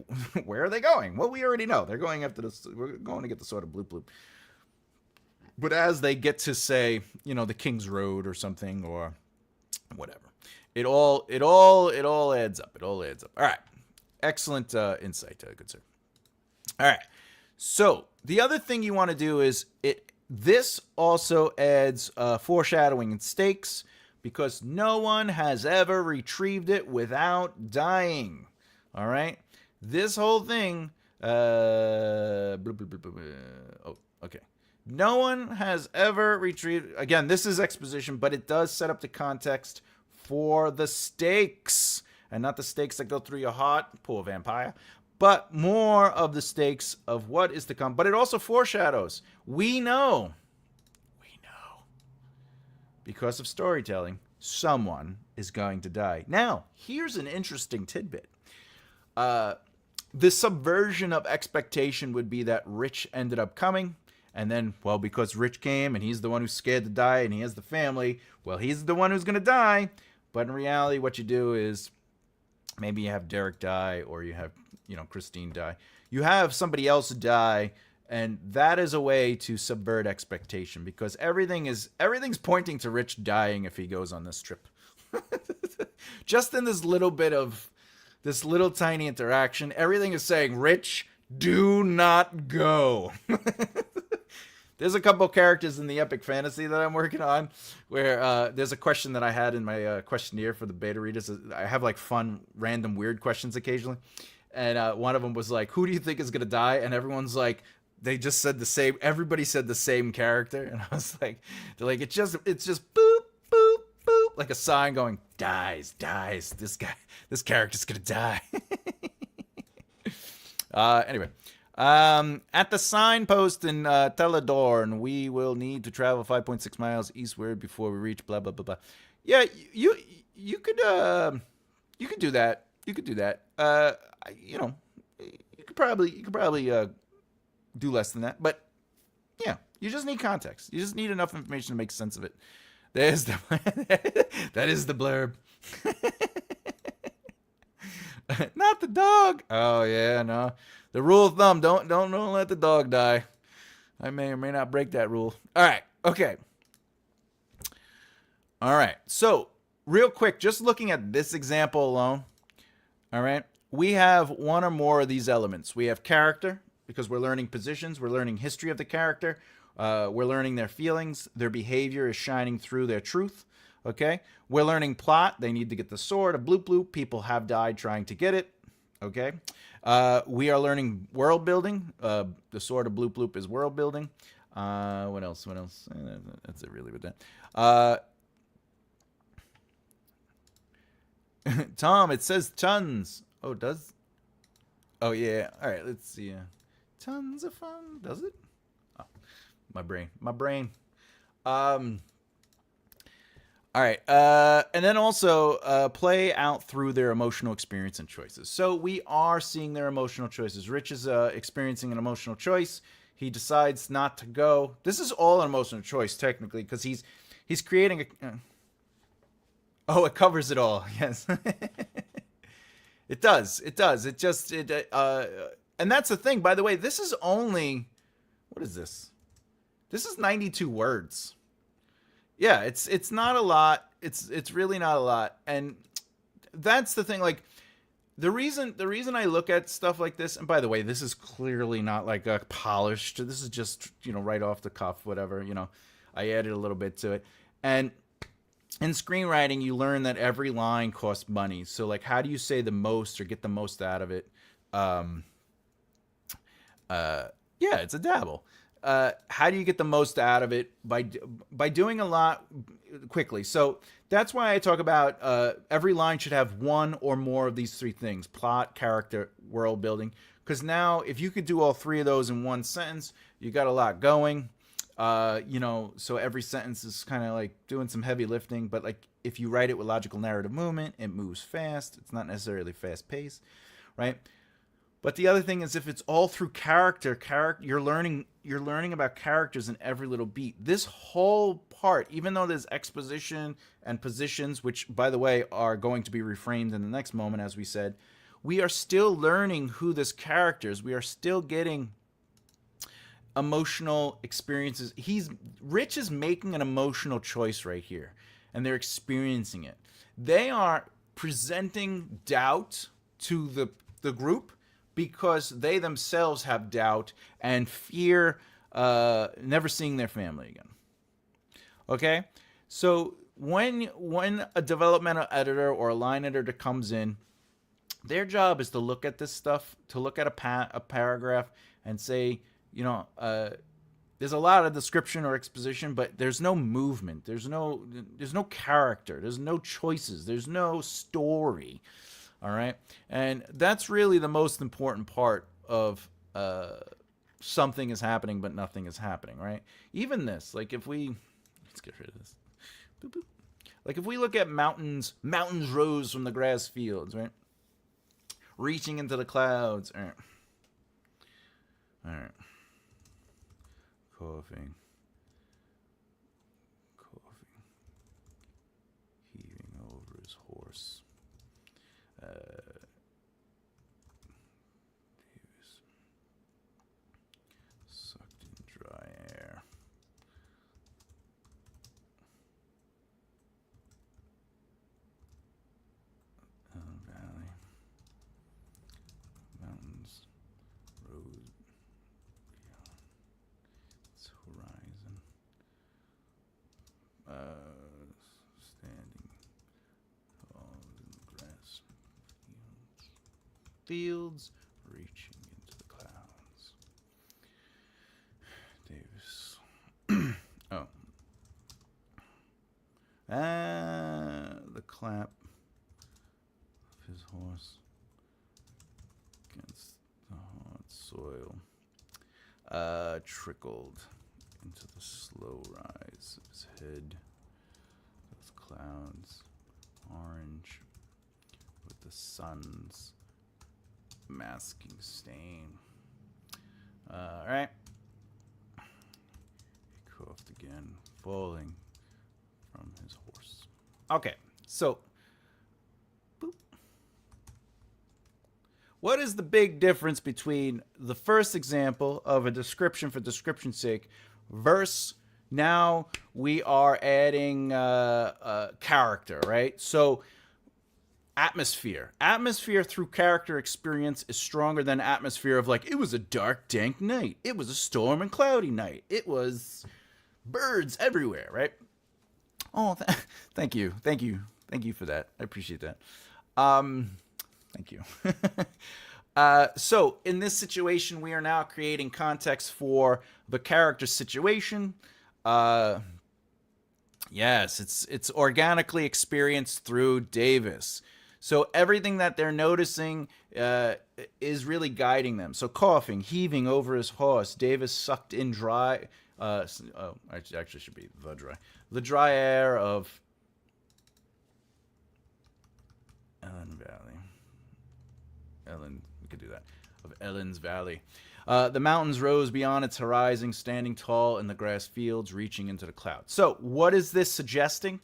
where are they going? Well, we already know. They're going after this. We're going to get the sword of bloop bloop. But as they get to say, the King's Road or something or whatever, it all adds up. All right. Excellent insight, good sir. All right. So the other thing you want to do is this also adds foreshadowing and stakes, because no one has ever retrieved it without dying. All right. This whole thing. Oh, okay. No one has ever retrieved. Again, this is exposition, but it does set up the context for the stakes, and not the stakes that go through your heart, poor vampire, but more of the stakes of what is to come. But it also foreshadows. We know, because of storytelling, someone is going to die. Now, here's an interesting tidbit. The subversion of expectation would be that Rich ended up coming, and then, well, because Rich came and he's the one who's scared to die and he has the family, well, he's the one who's going to die. But in reality, what you do is maybe you have Derek die, or you have, Christine die. You have somebody else die, and that is a way to subvert expectation, because everything's pointing to Rich dying if he goes on this trip. Just in this little tiny interaction, everything is saying, Rich, do not go. There's a couple characters in the epic fantasy that I'm working on where there's a question that I had in my questionnaire for the beta readers. I have like fun, random, weird questions occasionally. And one of them was like, who do you think is going to die? And everyone's like, they just said the same. Everybody said the same character. And I was like, they're like, it's just boop, boop, boop. Like a sign going, dies. This character's going to die. Anyway. At the signpost in Teledorn, we will need to travel 5.6 miles eastward before we reach blah blah blah blah. Yeah, you could do that. You could do that. You could probably do less than that. But yeah, you just need context. You just need enough information to make sense of it. There's the that is the blurb. Not the dog. Oh yeah, no. The rule of thumb, don't let the dog die. I may or may not break that rule. All right. Okay. All right. So, real quick, just looking at this example alone, all right, we have one or more of these elements. We have character, because we're learning positions. We're learning history of the character. We're learning their feelings. Their behavior is shining through their truth. Okay. We're learning plot. They need to get the sword, a bloop bloop. People have died trying to get it. Okay. We are learning world building. The sword of bloop bloop is world building. What else? That's it really with that. Tom, it says tons. Oh, it does? Oh, yeah. All right, let's see. Tons of fun. Does it? Oh, my brain. All right, and then also play out through their emotional experience and choices. So we are seeing their emotional choices. Rich is experiencing an emotional choice. He decides not to go. This is all an emotional choice, technically, because he's creating a... Oh, it covers it all. Yes. It does. It just... and that's the thing, by the way, this is only... What is this? This is 92 words. Yeah, it's not a lot. It's really not a lot. And that's the thing, like the reason I look at stuff like this, and by the way, this is clearly not like a polished, this is just, right off the cuff, whatever, I added a little bit to it. And in screenwriting, you learn that every line costs money. So like, how do you say the most or get the most out of it? Yeah, it's a dabble. How do you get the most out of it? By doing a lot quickly. So that's why I talk about every line should have one or more of these three things: plot, character, world building. Because now, if you could do all three of those in one sentence, you got a lot going. So every sentence is kind of like doing some heavy lifting. But like if you write it with logical narrative movement, it moves fast. It's not necessarily fast paced, right? But the other thing is, if it's all through character, you're learning about characters in every little beat. This whole part, even though there's exposition and positions, which, by the way, are going to be reframed in the next moment, as we said, we are still learning who this character is. We are still getting emotional experiences. Rich is making an emotional choice right here, and they're experiencing it. They are presenting doubt to the group because they themselves have doubt and fear never seeing their family again. Okay? So when a developmental editor or a line editor comes in, their job is to look at this stuff, to look at a paragraph and say, there's a lot of description or exposition, but there's no movement. There's no character. There's no choices. There's no story. All right? And that's really the most important part of something is happening, but nothing is happening, right? Even this, like let's get rid of this. Boop, boop. Like if we look at mountains rose from the grass fields, right? Reaching into the clouds. All right. Coughing. Heaving over his horse. Davis. Sucked in dry air. Valley. Mountains. Rose. It's horizon. Standing tall in the grass. Fields reaching into the clouds. Davis. Oh. The clap of his horse against the hard soil trickled into the slow rise of his head. Those clouds, orange, with the sun's masking stain. All right. He coughed again, falling from his horse. Okay, so boop. What is the big difference between the first example of a description for description's sake versus now we are adding character, right? So atmosphere through character experience is stronger than atmosphere of like, it was a dark, dank night. It was a storm and cloudy night. It was birds everywhere, right? Oh, thank you for that. I appreciate that. Thank you. So in this situation, we are now creating context for the character situation. Yes, it's organically experienced through Davis. So everything that they're noticing is really guiding them. So coughing, heaving over his horse, Davis sucked in dry. Actually should be the dry air of we could do that. Of Ellen's Valley. The mountains rose beyond its horizon, standing tall in the grass fields, reaching into the clouds. So, what is this suggesting?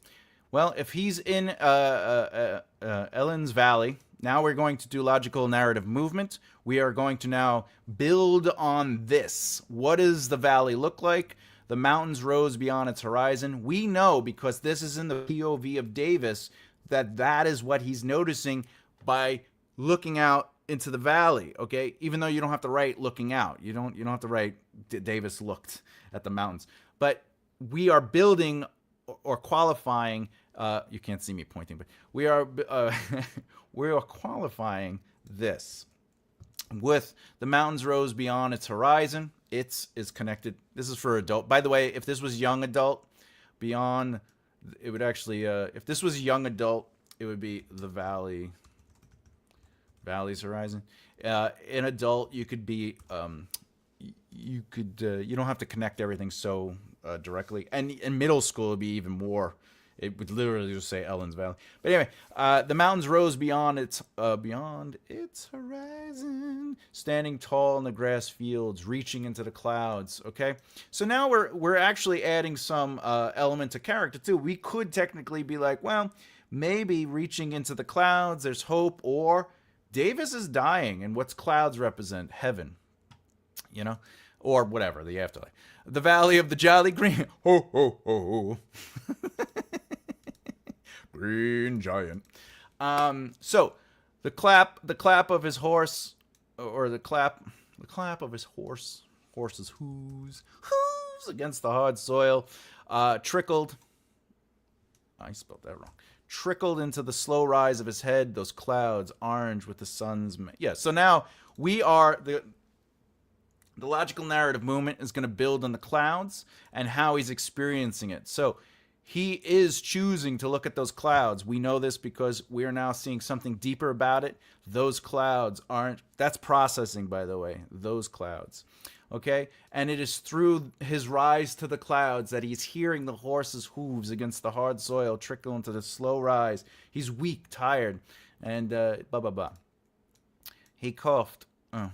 Well, if he's in Ellen's Valley, now we're going to do logical narrative movement. We are going to now build on this. What does the valley look like? The mountains rose beyond its horizon. We know, because this is in the POV of Davis, that is what he's noticing by looking out into the valley, okay? Even though you don't have to write looking out. You don't have to write Davis looked at the mountains. But we are building or qualifying, you can't see me pointing, but we are qualifying this with the mountains rose beyond its horizon. It is connected. This is for adult. By the way, if this was young adult, beyond, it would actually, if this was young adult, it would be the valley's horizon. In adult, you could be, you don't have to connect everything so directly. And in middle school, it would be even more. It would literally just say Ellen's Valley. But anyway, the mountains rose beyond its horizon, standing tall in the grass fields, reaching into the clouds. Okay, so now we're actually adding some element to character too. We could technically be like, well, maybe reaching into the clouds, there's hope, or Davis is dying, and what's clouds represent? Heaven, or whatever, the afterlife. The Valley of the Jolly Green. Ho, ho, ho. Green Giant. So The clap of his horse, or the clap of his horse's hooves against the hard soil, trickled. I spelled that wrong. Trickled into the slow rise of his head. Those clouds, orange with the sun's. Yeah. So now we are the logical narrative movement is going to build on the clouds and how he's experiencing it. So he is choosing to look at those clouds. We know this because we are now seeing something deeper about it. Those clouds aren't, that's processing, by the way, those clouds. Okay? And it is through his rise to the clouds that he's hearing the horse's hooves against the hard soil trickle into the slow rise. He's weak, tired, and blah, blah, blah. He coughed. Oh.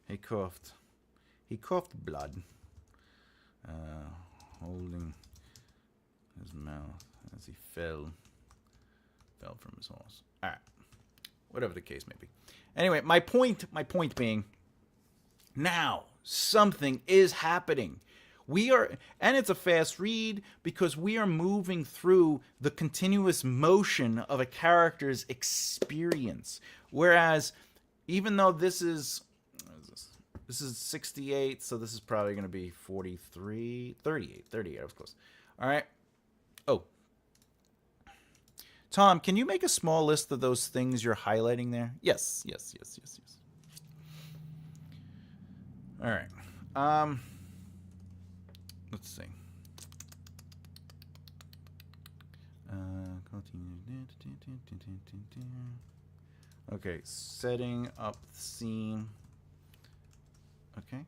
He coughed. He coughed blood. Holding his mouth as he fell from his horse. All right, whatever the case may be. Anyway, my point being, now something is happening. We are, and it's a fast read because we are moving through the continuous motion of a character's experience. Whereas, even though this is 68, so this is probably going to be 43, 38, I was close. All right. Oh. Tom, can you make a small list of those things you're highlighting there? Yes. All right. Let's see. Okay, setting up the scene. Okay.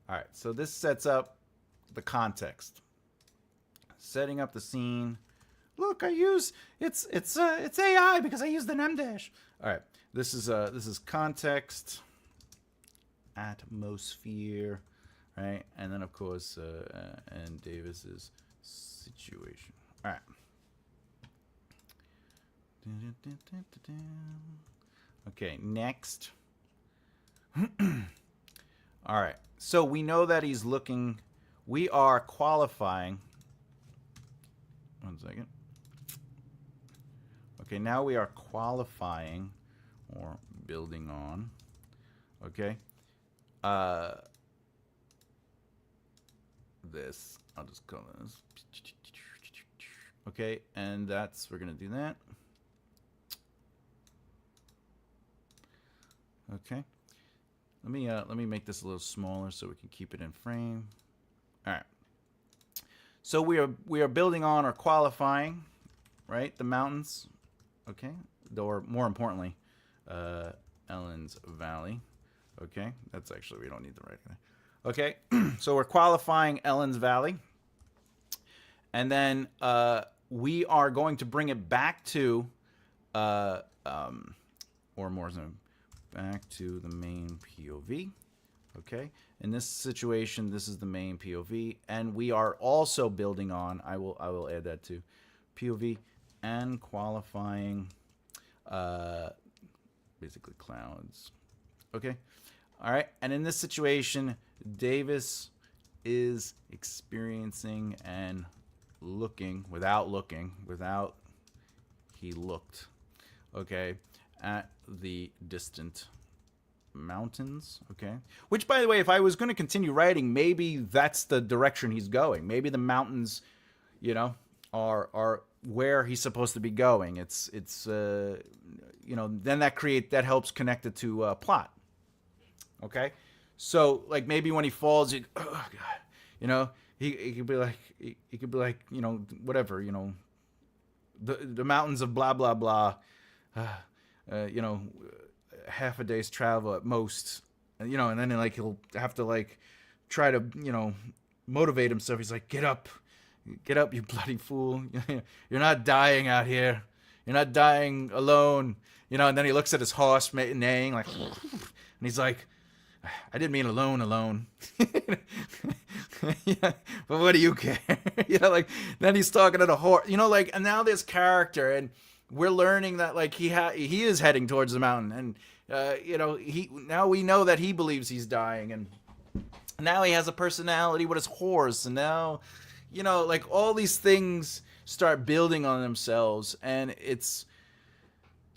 All right, so this sets up the context. Setting up the scene. Look, I use it's AI because I use the num dash. All right, this is context, atmosphere, right, and then of course and Davis's situation. All right. Okay, next. All right. So we know that he's looking. We are qualifying. One second. Okay, now we are qualifying or building on. Okay. This. I'll just call this. Okay, and that's, we're going to do that. Okay. Let me make this a little smaller so we can keep it in frame. All right. So we are building on or qualifying, right? The mountains. Okay. Or more importantly, Ellen's Valley. Okay. That's actually, we don't need the right guy. Okay. So we're qualifying Ellen's Valley. And then we are going to bring it back to or more than back to the main POV. Okay, in this situation, this is the main POV, and we are also building on. I will add that to POV and qualifying, basically clouds. Okay, all right, and in this situation, Davis is experiencing and looking without he looked. Okay, at the distant mountains. Okay, which, by the way, if I was going to continue writing, maybe that's the direction he's going. Maybe the mountains, you know, are where he's supposed to be going. It's you know, then that helps connect it to plot. Okay, so like maybe when he falls, oh god, you know, he could be like you know, whatever, you know, the mountains of blah blah blah. You know, half a day's travel at most, you know, and then like he'll have to like try to, you know, motivate himself. He's like, get up, you bloody fool. You're not dying out here. You're not dying alone, you know. And then he looks at his horse neighing like, and he's like, I didn't mean alone. Yeah, but what do you care? You know, like then he's talking to the horse, you know, like, and now there's character, and we're learning that like he is heading towards the mountain, and you know, now we know that he believes he's dying, and now he has a personality with his horse, and now, you know, like all these things start building on themselves, and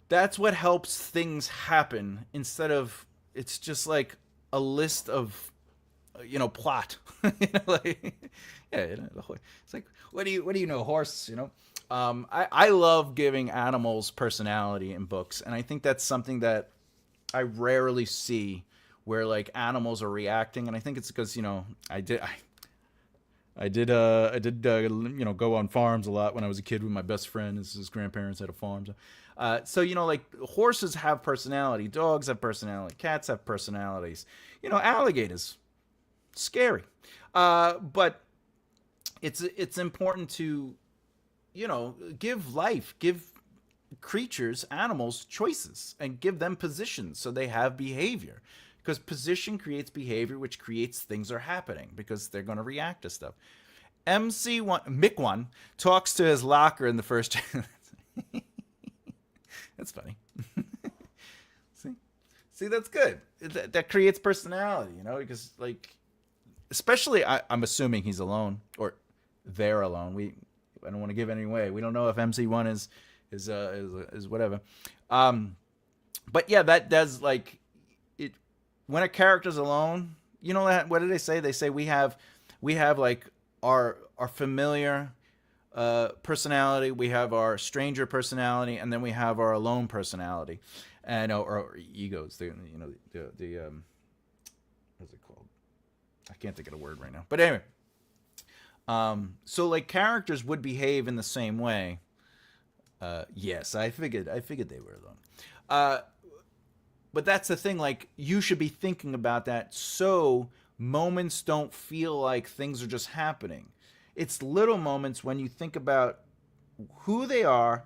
that's what helps things happen, instead of it's just like a list of plot. Like, yeah, it's like, what do you know, horse? I love giving animals personality in books, and I think that's something that I rarely see, where like animals are reacting, and I think it's because I did go on farms a lot when I was a kid with my best friend. His grandparents had a farm. So like horses have personality, dogs have personality, cats have personalities. Alligators, scary. But it's important to give creatures, animals, choices, and give them positions so they have behavior. Because position creates behavior, which creates things are happening because they're going to react to stuff. Mick1 talks to his locker in the first. That's funny. See, that's good. That creates personality, because like, especially I'm assuming he's alone or they're alone. I don't want to give any away. We don't know if MC1 is whatever. But yeah, that does like it when a character's alone. What did they say? They say we have like our familiar personality, we have our stranger personality, and then we have our alone personality, and or egos. The what's it called? I can't think of the word right now. But anyway, so like characters would behave in the same way. Yes, I figured they were alone. But that's the thing. Like, you should be thinking about that, so moments don't feel like things are just happening. It's little moments when you think about who they are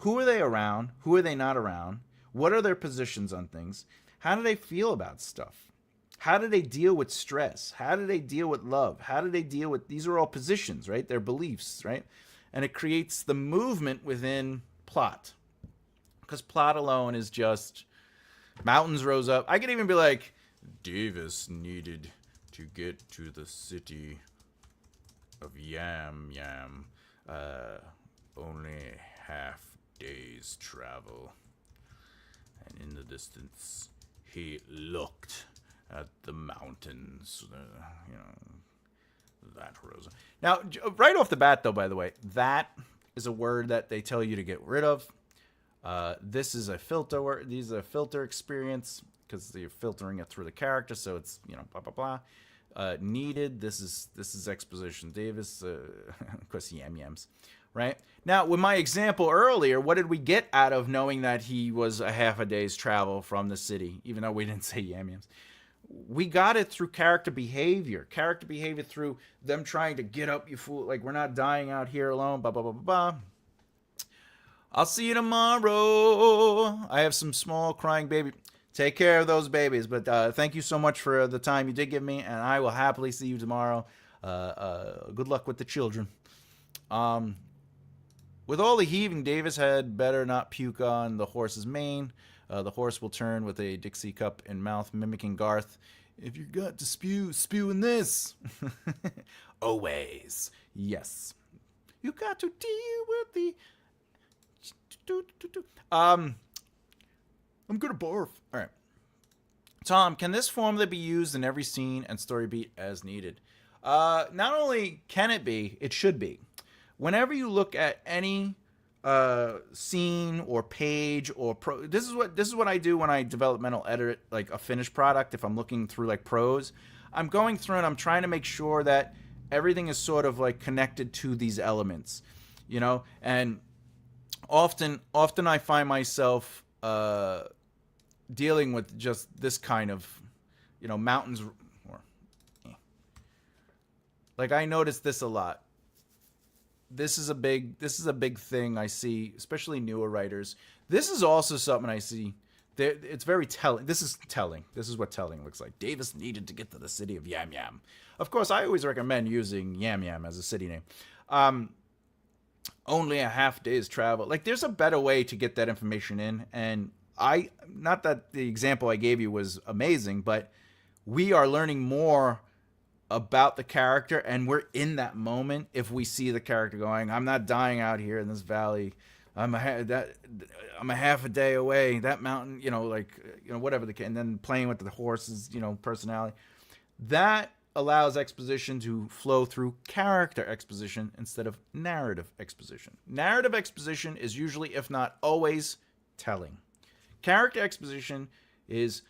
around, who are they not around, what are their positions on things, how do they feel about stuff, how do they deal with stress, how do they deal with love, how do they deal with, these are all positions, right? They're beliefs, right? And it creates the movement within plot, because plot alone is just mountains rose up. I could even be like, Davis needed to get to the city of Yam Yam, only half day's travel, and in the distance he looked at the mountains, that rose. Now, right off the bat though, by the way, that is a word that they tell you to get rid of. This is a filter word. These are a filter experience because you're filtering it through the character, so it's blah blah blah. Needed. This is exposition. Davis, of course, yam yams, right? Now, with my example earlier, what did we get out of knowing that he was a half a day's travel from the city, even though we didn't say yam yams? We got it through character behavior. Character behavior through them trying to get up, you fool. Like, we're not dying out here alone. Blah blah blah blah blah. I'll see you tomorrow. I have some small crying baby. Take care of those babies. But thank you so much for the time you did give me, and I will happily see you tomorrow. Good luck with the children. With all the heaving, Davis had better not puke on the horse's mane. The horse will turn with a Dixie cup in mouth, mimicking Garth. If you got to spew in this. Always. Yes. You got to deal with the... I'm gonna barf. All right, Tom, can this formula be used in every scene and story beat as needed? Not only can it be, it should be. Whenever you look at any scene or page or this is what I do when I developmental edit like a finished product. If I'm looking through like prose, I'm going through and I'm trying to make sure that everything is sort of like connected to these elements, and often I find myself dealing with just this kind of, mountains. Like, I notice this a lot. This is a big thing I see, especially newer writers. This is also something I see. It's very telling. This is telling. This is what telling looks like. Davis needed to get to the city of Yam Yam. Of course, I always recommend using Yam Yam as a city name. Only a half day's travel. Like, there's a better way to get that information in. And not that the example I gave you was amazing, but we are learning more about the character, and we're in that moment if we see the character going, I'm not dying out here in this valley. I'm a half a day away. That mountain, whatever and then playing with the horse's, personality. That allows exposition to flow through character exposition instead of narrative exposition. Narrative exposition is usually, if not always, telling. Character exposition is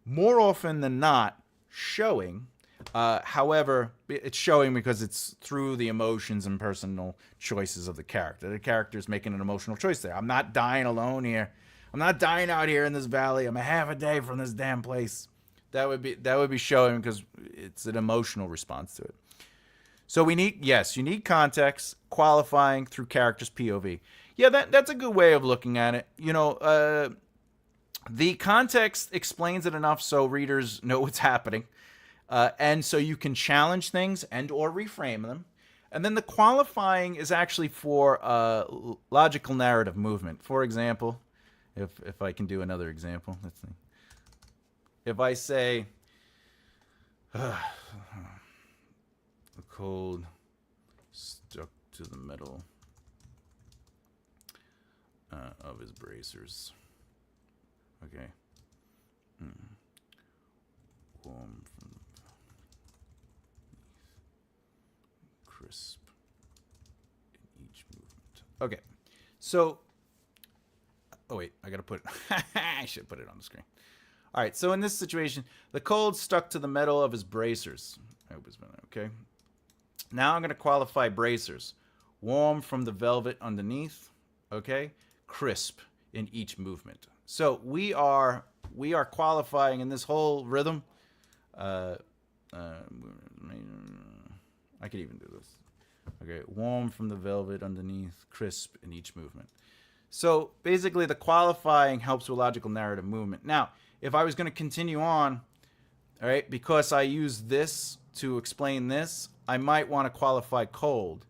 more often than not showing. However, it's showing because it's through the emotions and personal choices of the character. The character is making an emotional choice there. I'm not dying alone here. I'm not dying out here in this valley. I'm a half a day from this damn place. That would be showing because it's an emotional response to it. So you need context, qualifying through character's POV. Yeah, that's a good way of looking at it. The context explains it enough so readers know what's happening. And so you can challenge things and or reframe them. And then the qualifying is actually for logical narrative movement. For example, if I can do another example, let's see. If I say, the cold stuck to the metal of his bracers. Okay. Warm from crisp in each movement. Okay. So, wait, I gotta put it. I should put it on the screen. All right, so in this situation, the cold stuck to the metal of his bracers. I hope it's been okay. Now I'm going to qualify bracers. Warm from the velvet underneath. Okay, crisp in each movement. So we are qualifying in this whole rhythm. I could even do this. Okay, warm from the velvet underneath, crisp in each movement. So basically, the qualifying helps with logical narrative movement. Now, if I was going to continue on, all right, because I use this to explain this, I might want to qualify cold,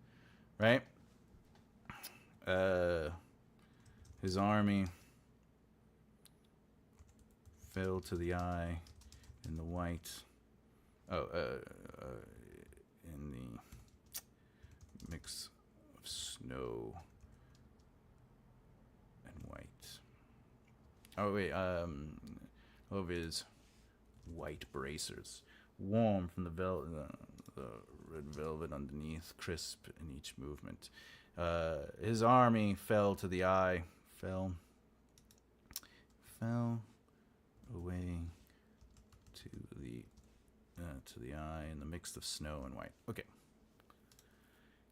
right? His army fell to the eye in the white. In the mix of snow and white. Oh wait, of his white bracers, warm from the red velvet underneath, crisp in each movement. His army fell to the eye, fell away to the eye in the mix of snow and white. Okay.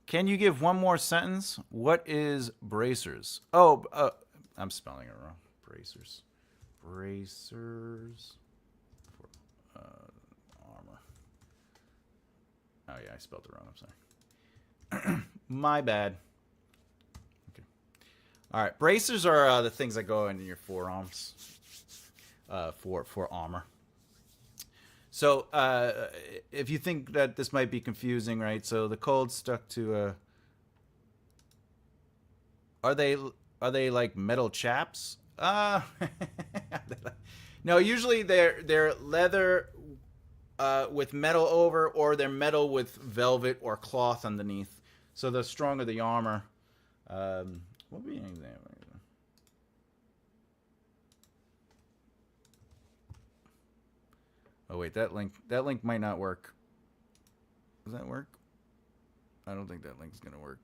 Can you give one more sentence? What is bracers? Oh, I'm spelling it wrong. Bracers for armor. Oh yeah, I spelled it wrong. I'm sorry. My bad. Okay. All right, bracers are the things that go into your forearms for armor. So if you think that this might be confusing, right? So the cold stuck to are they like metal chaps? No, usually they're leather with metal over, or they're metal with velvet or cloth underneath. So the stronger the armor. What would be an example? Oh wait, that link might not work. Does that work? I don't think that link's gonna work.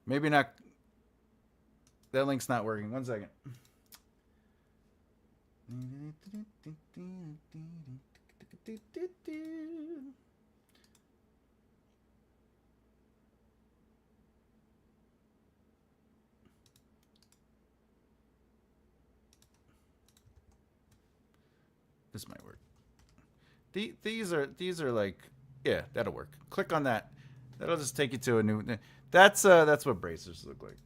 Maybe not. That link's not working. 1 second. This might work. These are like, yeah, that'll work. Click on that. That'll just take you to a new. That's what bracers look like.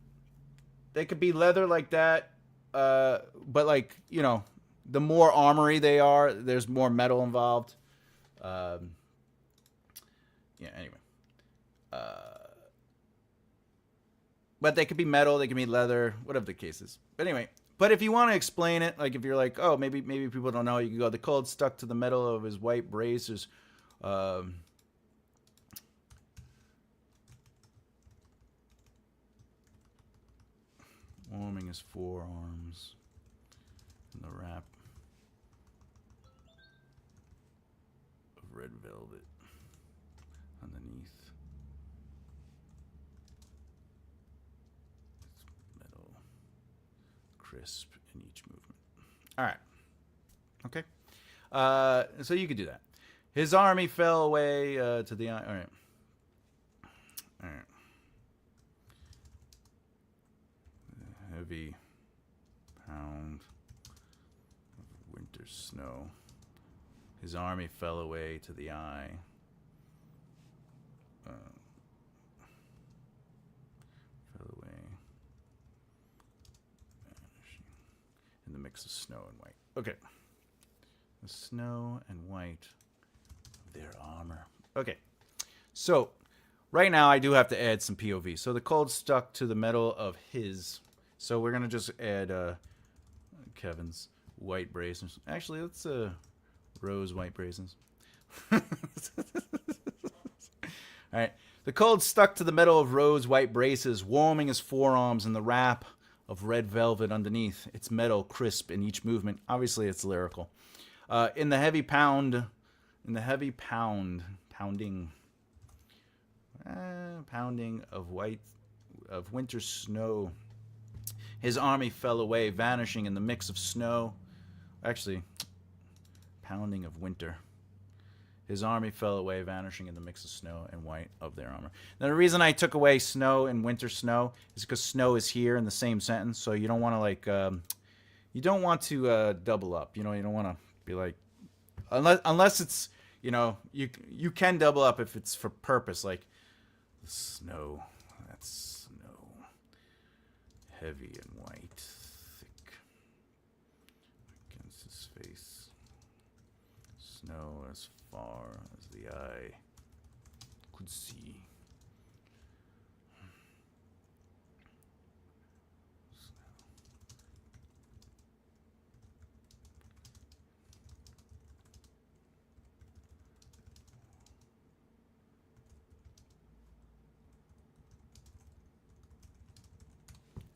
They could be leather like that, but like, you know, the more armory they are, there's more metal involved. Yeah. Anyway. But they could be metal, they could be leather, whatever the case is. But anyway. But if you want to explain it, like if you're like, oh, maybe people don't know, you can go, the cold stuck to the metal of his white bracers, Um, warming his forearms in the wrap of red velvet underneath. It's metal, crisp in each movement. All right. Okay. So you could do that. His army fell away to the eye. All right. All right. Heavy pound of winter snow. His army fell away to the eye. Fell away. Vanishing in the mix of snow and white. Okay. The snow and white of their armor. Okay. So, right now I do have to add some POV. So the cold stuck to the metal of his. So we're going to just add Kevin's white braces. Actually, let's Rose white braces. All right. The cold stuck to the metal of Rose white braces, warming his forearms in the wrap of red velvet underneath. It's metal, crisp in each movement. Obviously, it's lyrical. In the heavy pounding, pounding of winter snow. His army fell away, vanishing in the mix of snow. Actually, pounding of winter. His army fell away, vanishing in the mix of snow and white of their armor. Now, the reason I took away snow and winter snow is because snow is here in the same sentence, so you don't want to you don't want to double up. You don't want to be like, unless it's, you can double up if it's for purpose, like the snow. That's snow, heavy and white, thick against his face. Snow as far as the eye could see.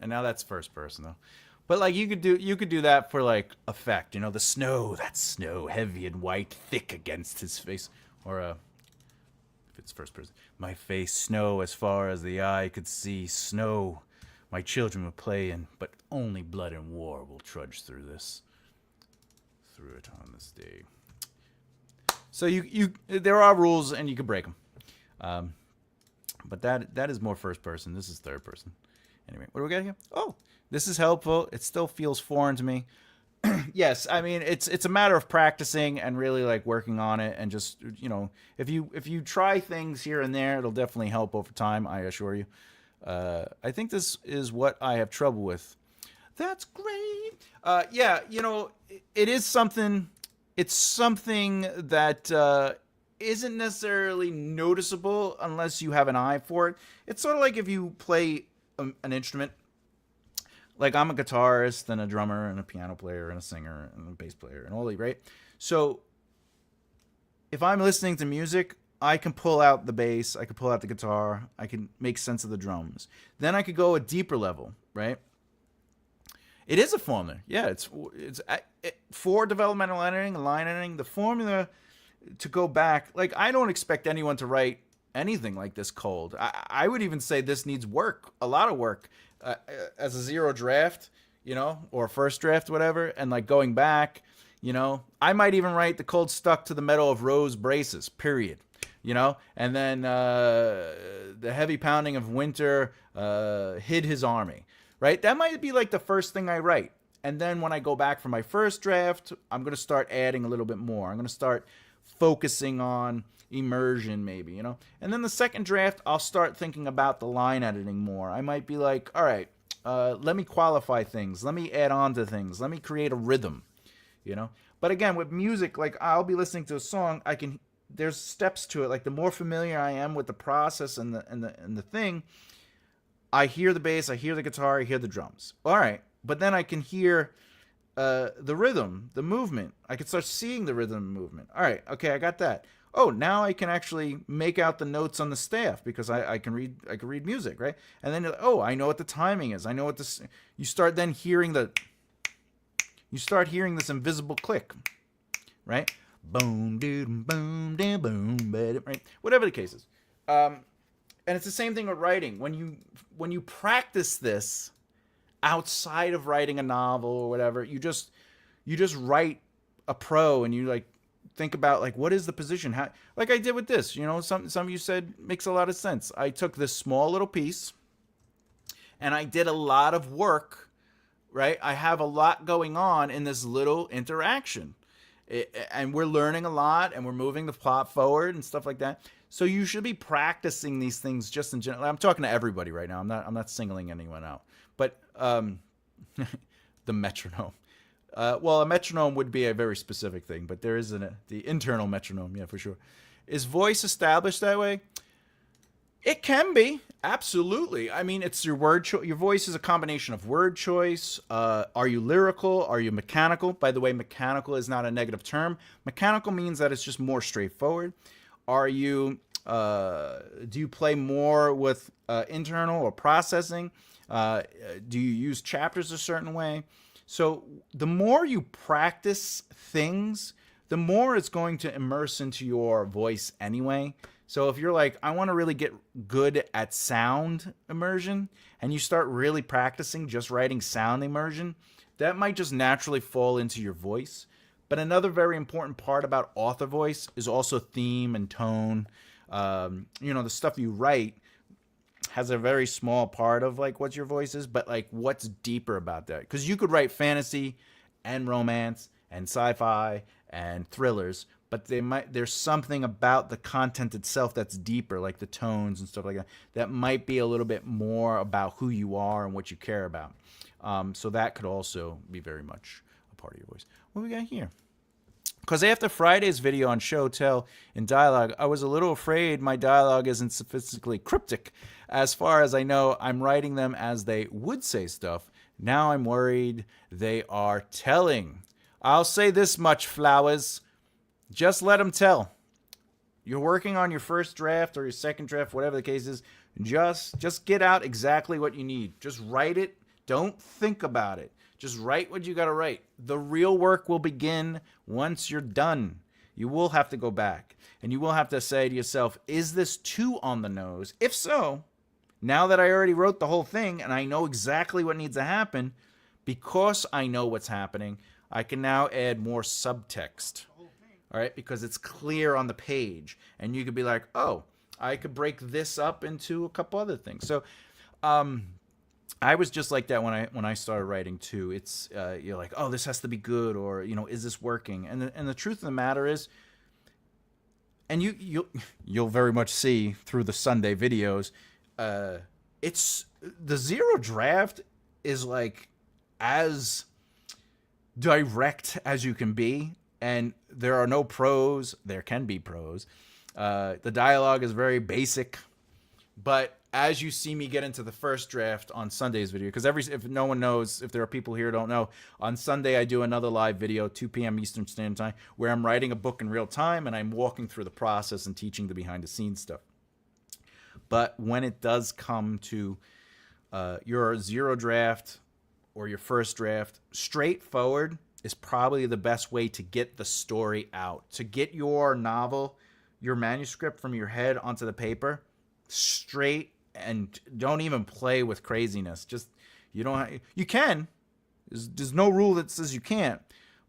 And now that's first person though. But like you could do that for like effect, the snow, that's snow, heavy and white, thick against his face. Or if it's first person. My face, snow as far as the eye could see, snow. My children will play in, but only blood and war will trudge through it on this day. So there are rules and you can break them. But that is more first person. This is third person. Anyway, what do we got here? Oh, this is helpful. It still feels foreign to me. Yes, I mean it's a matter of practicing and really like working on it, and just if you try things here and there, it'll definitely help over time. I assure you. I think this is what I have trouble with. That's great. Yeah, it is something. It's something that isn't necessarily noticeable unless you have an eye for it. It's sort of like if you play an instrument. Like I'm a guitarist and a drummer and a piano player and a singer and a bass player and all that, right? So if I'm listening to music, I can pull out the bass, I can pull out the guitar, I can make sense of the drums. Then I could go a deeper level, right? It is a formula. Yeah, it's for developmental editing, line editing, the formula to go back. Like I don't expect anyone to write anything like this cold. I would even say this needs work, a lot of work, as a zero draft, or first draft, whatever, and like going back, I might even write the cold stuck to the metal of Rose braces, period, and then the heavy pounding of winter hid his army, right? That might be like the first thing I write. And then when I go back for my first draft, I'm going to start adding a little bit more. I'm going to start focusing on immersion maybe, and then the second draft I'll start thinking about the line editing more. I might be like, all right, let me qualify things, let me add on to things, let me create a rhythm, but again with music, like I'll be listening to a song, there's steps to it. Like the more familiar I am with the process and the thing, I hear the bass, I hear the guitar, I hear the drums, all right, but then I can hear the rhythm, the movement. I can start seeing the rhythm and movement. All right, okay, I got that. oh, now I can actually make out the notes on the staff because I can read music, right? And then you're like, oh, I know what the timing is. I know what this. You start then hearing this invisible click, right? Boom, dude, boom, dam, boom, right? Whatever the case is. And it's the same thing with writing. When you practice this outside of writing a novel or whatever, you just write a pro and you like think about like what is the position, how, like I did with this, you know, some of you said makes a lot of sense. I took this small little piece and I did a lot of work, right? I have a lot going on in this little interaction. And we're learning a lot and we're moving the plot forward and stuff like that. So you should be practicing these things just in general. I'm talking to everybody right now. I'm not singling anyone out. But the metronome. Well, a metronome would be a very specific thing, but there isn't the internal metronome, yeah, for sure. Is voice established that way? It can be, absolutely. I mean, it's your word choice. Your voice is a combination of word choice. Are you lyrical? Are you mechanical? By the way, mechanical is not a negative term. Mechanical means that it's just more straightforward. Are you? Do you play more with internal or processing? Do you use chapters a certain way? So the more you practice things, the more it's going to immerse into your voice anyway. So if you're like, I want to really get good at sound immersion, and you start really practicing just writing sound immersion, that might just naturally fall into your voice. But another very important part about author voice is also theme and tone. You know, the stuff you write has a very small part of like what your voice is, but like what's deeper about that? Because you could write fantasy and romance and sci-fi and thrillers, but there's something about the content itself that's deeper, like the tones and stuff like that, that might be a little bit more about who you are and what you care about. So that could also be very much a part of your voice. What do we got here? Because after Friday's video on show, tell, and dialogue, I was a little afraid my dialogue isn't sufficiently cryptic. As far as I know, I'm writing them as they would say stuff. Now I'm worried they are telling. I'll say this much, Flowers. Just let them tell. You're working on your first draft or your second draft, whatever the case is. Just get out exactly what you need. Just write it. Don't think about it. Just write what you got to write. The real work will begin once you're done. You will have to go back. And you will have to say to yourself, is this too on the nose? If so, now that I already wrote the whole thing and I know exactly what needs to happen, because I know what's happening, I can now add more subtext. All right, because it's clear on the page. And you could be like, oh, I could break this up into a couple other things. So I was just like that when I started writing too. It's you're like, oh, this has to be good, or you know, is this working? And the truth of the matter is, and you'll very much see through the Sunday videos, it's the zero draft is like as direct as you can be, and there are no pros. There can be pros. The dialogue is very basic, but as you see me get into the first draft on Sunday's video, because if no one knows, if there are people here who don't know, on Sunday I do another live video, 2 p.m. Eastern Standard Time, where I'm writing a book in real time and I'm walking through the process and teaching the behind-the-scenes stuff. But when it does come to your zero draft or your first draft, straightforward is probably the best way to get the story out, to get your novel, your manuscript from your head onto the paper straight. And don't even play with craziness. Just you can. There's no rule that says you can't.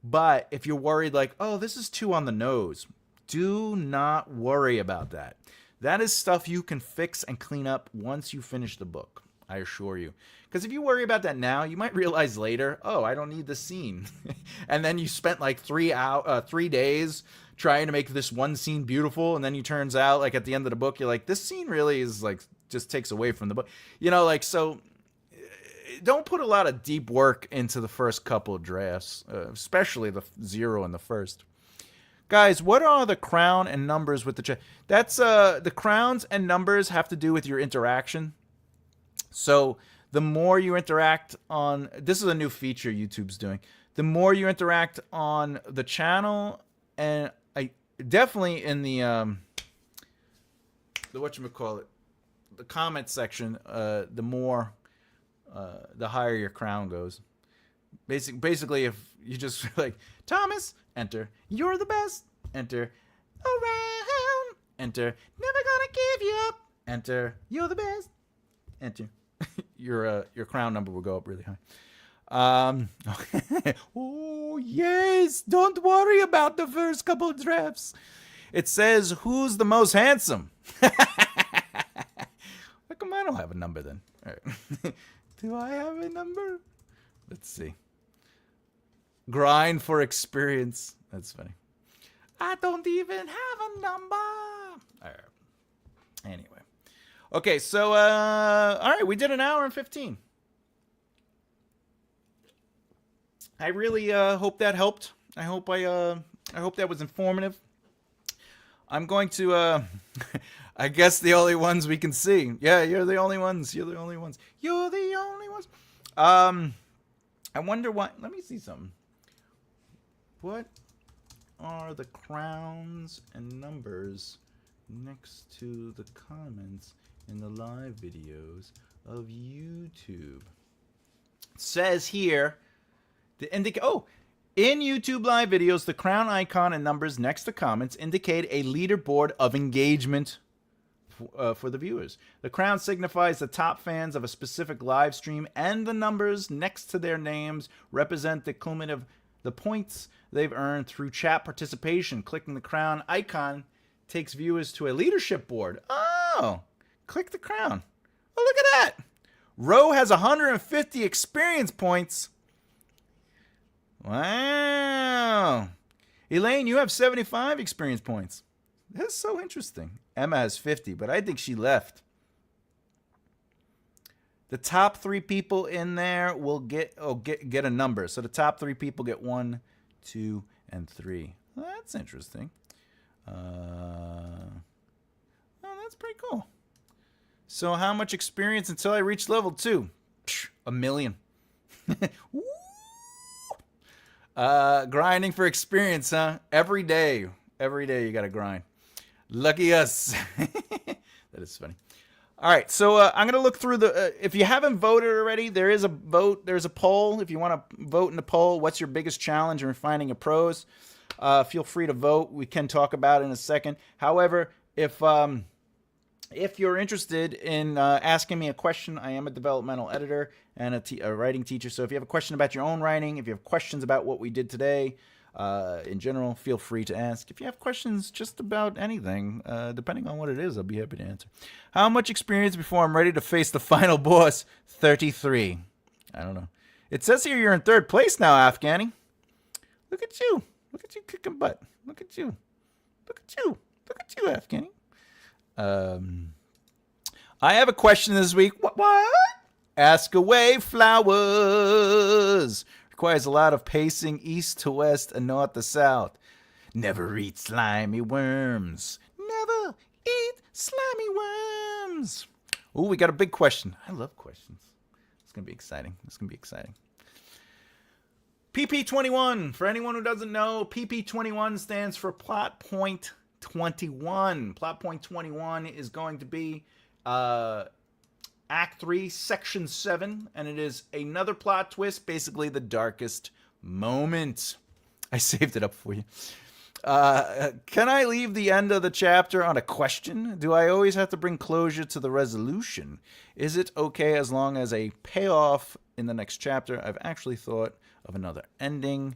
But if you're worried like, oh, this is too on the nose, do not worry about that. That is stuff you can fix and clean up once you finish the book. I assure you. Because if you worry about that now, you might realize later, oh, I don't need this scene. And then you spent like 3 days trying to make this one scene beautiful, and then it turns out like at the end of the book, you're like, this scene really is like just takes away from the book. You know, like, so don't put a lot of deep work into the first couple of drafts, especially the zero and the first. Guys, what are the crown and numbers with the that's the crowns and numbers have to do with your interaction. So the more you interact on, this is a new feature YouTube's doing. The more you interact on the channel, and definitely in the whatchamacallit, the comment section, the more, the higher your crown goes. Basically, if you just like, Thomas, enter, you're the best, enter, around, enter, never gonna give you up, enter, you're the best, enter, your crown number will go up really high. Oh yes, don't worry about the first couple of drafts. It says, who's the most handsome? How come I don't have a number then? All right. Do I have a number? Let's see. Grind for experience. That's funny. I don't even have a number. All right. Anyway. Okay, so, all right, we did an hour and 15. I really hope that helped. I hope that was informative. I'm going to, I guess the only ones we can see. Yeah, you're the only ones. You're the only ones. You're the only ones. I wonder what, let me see something. What are the crowns and numbers next to the comments in the live videos of YouTube? It says here, in YouTube live videos, the crown icon and numbers next to comments indicate a leaderboard of engagement for the viewers. The crown signifies the top fans of a specific live stream, and the numbers next to their names represent the cumulative points they've earned through chat participation. Clicking the crown icon takes viewers to a leadership board. Oh, click the crown. Oh, look at that. Roe has 150 experience points. Wow. Elaine, you have 75 experience points. That's so interesting. Emma has 50, but I think she left. The top 3 people in there will get a number. So the top 3 people get 1, 2, and 3. Well, that's interesting. Oh, that's pretty cool. So how much experience until I reach level 2? 1 million. Woo! Grinding for experience, huh? Every day you gotta grind. Lucky us. That is funny. All right, so I'm gonna look through the. If you haven't voted already, there is a vote. There's a poll. If you want to vote in the poll, what's your biggest challenge in refining a prose? Feel free to vote. We can talk about it in a second. However, if you're interested in asking me a question, I am a developmental editor and a writing teacher. So if you have a question about your own writing, if you have questions about what we did today, in general, feel free to ask. If you have questions just about anything, depending on what it is, I'll be happy to answer. How much experience before I'm ready to face the final boss? 33. I don't know. It says here you're in 3rd place now, Afghani. Look at you. Look at you kicking butt. Look at you. Look at you. Look at you, Afghani. I have a question this week. What? Ask away, flowers. Requires a lot of pacing east to west and north to south. Never eat slimy worms. Never eat slimy worms. Ooh, we got a big question. I love questions. It's going to be exciting. PP21. For anyone who doesn't know, PP21 stands for Plot Point 21. Plot Point 21 is going to be Act 3, Section 7, and it is another plot twist, basically the darkest moment. I saved it up for you. Can I leave the end of the chapter on a question? Do I always have to bring closure to the resolution? Is it okay as long as a payoff in the next chapter? I've actually thought of another ending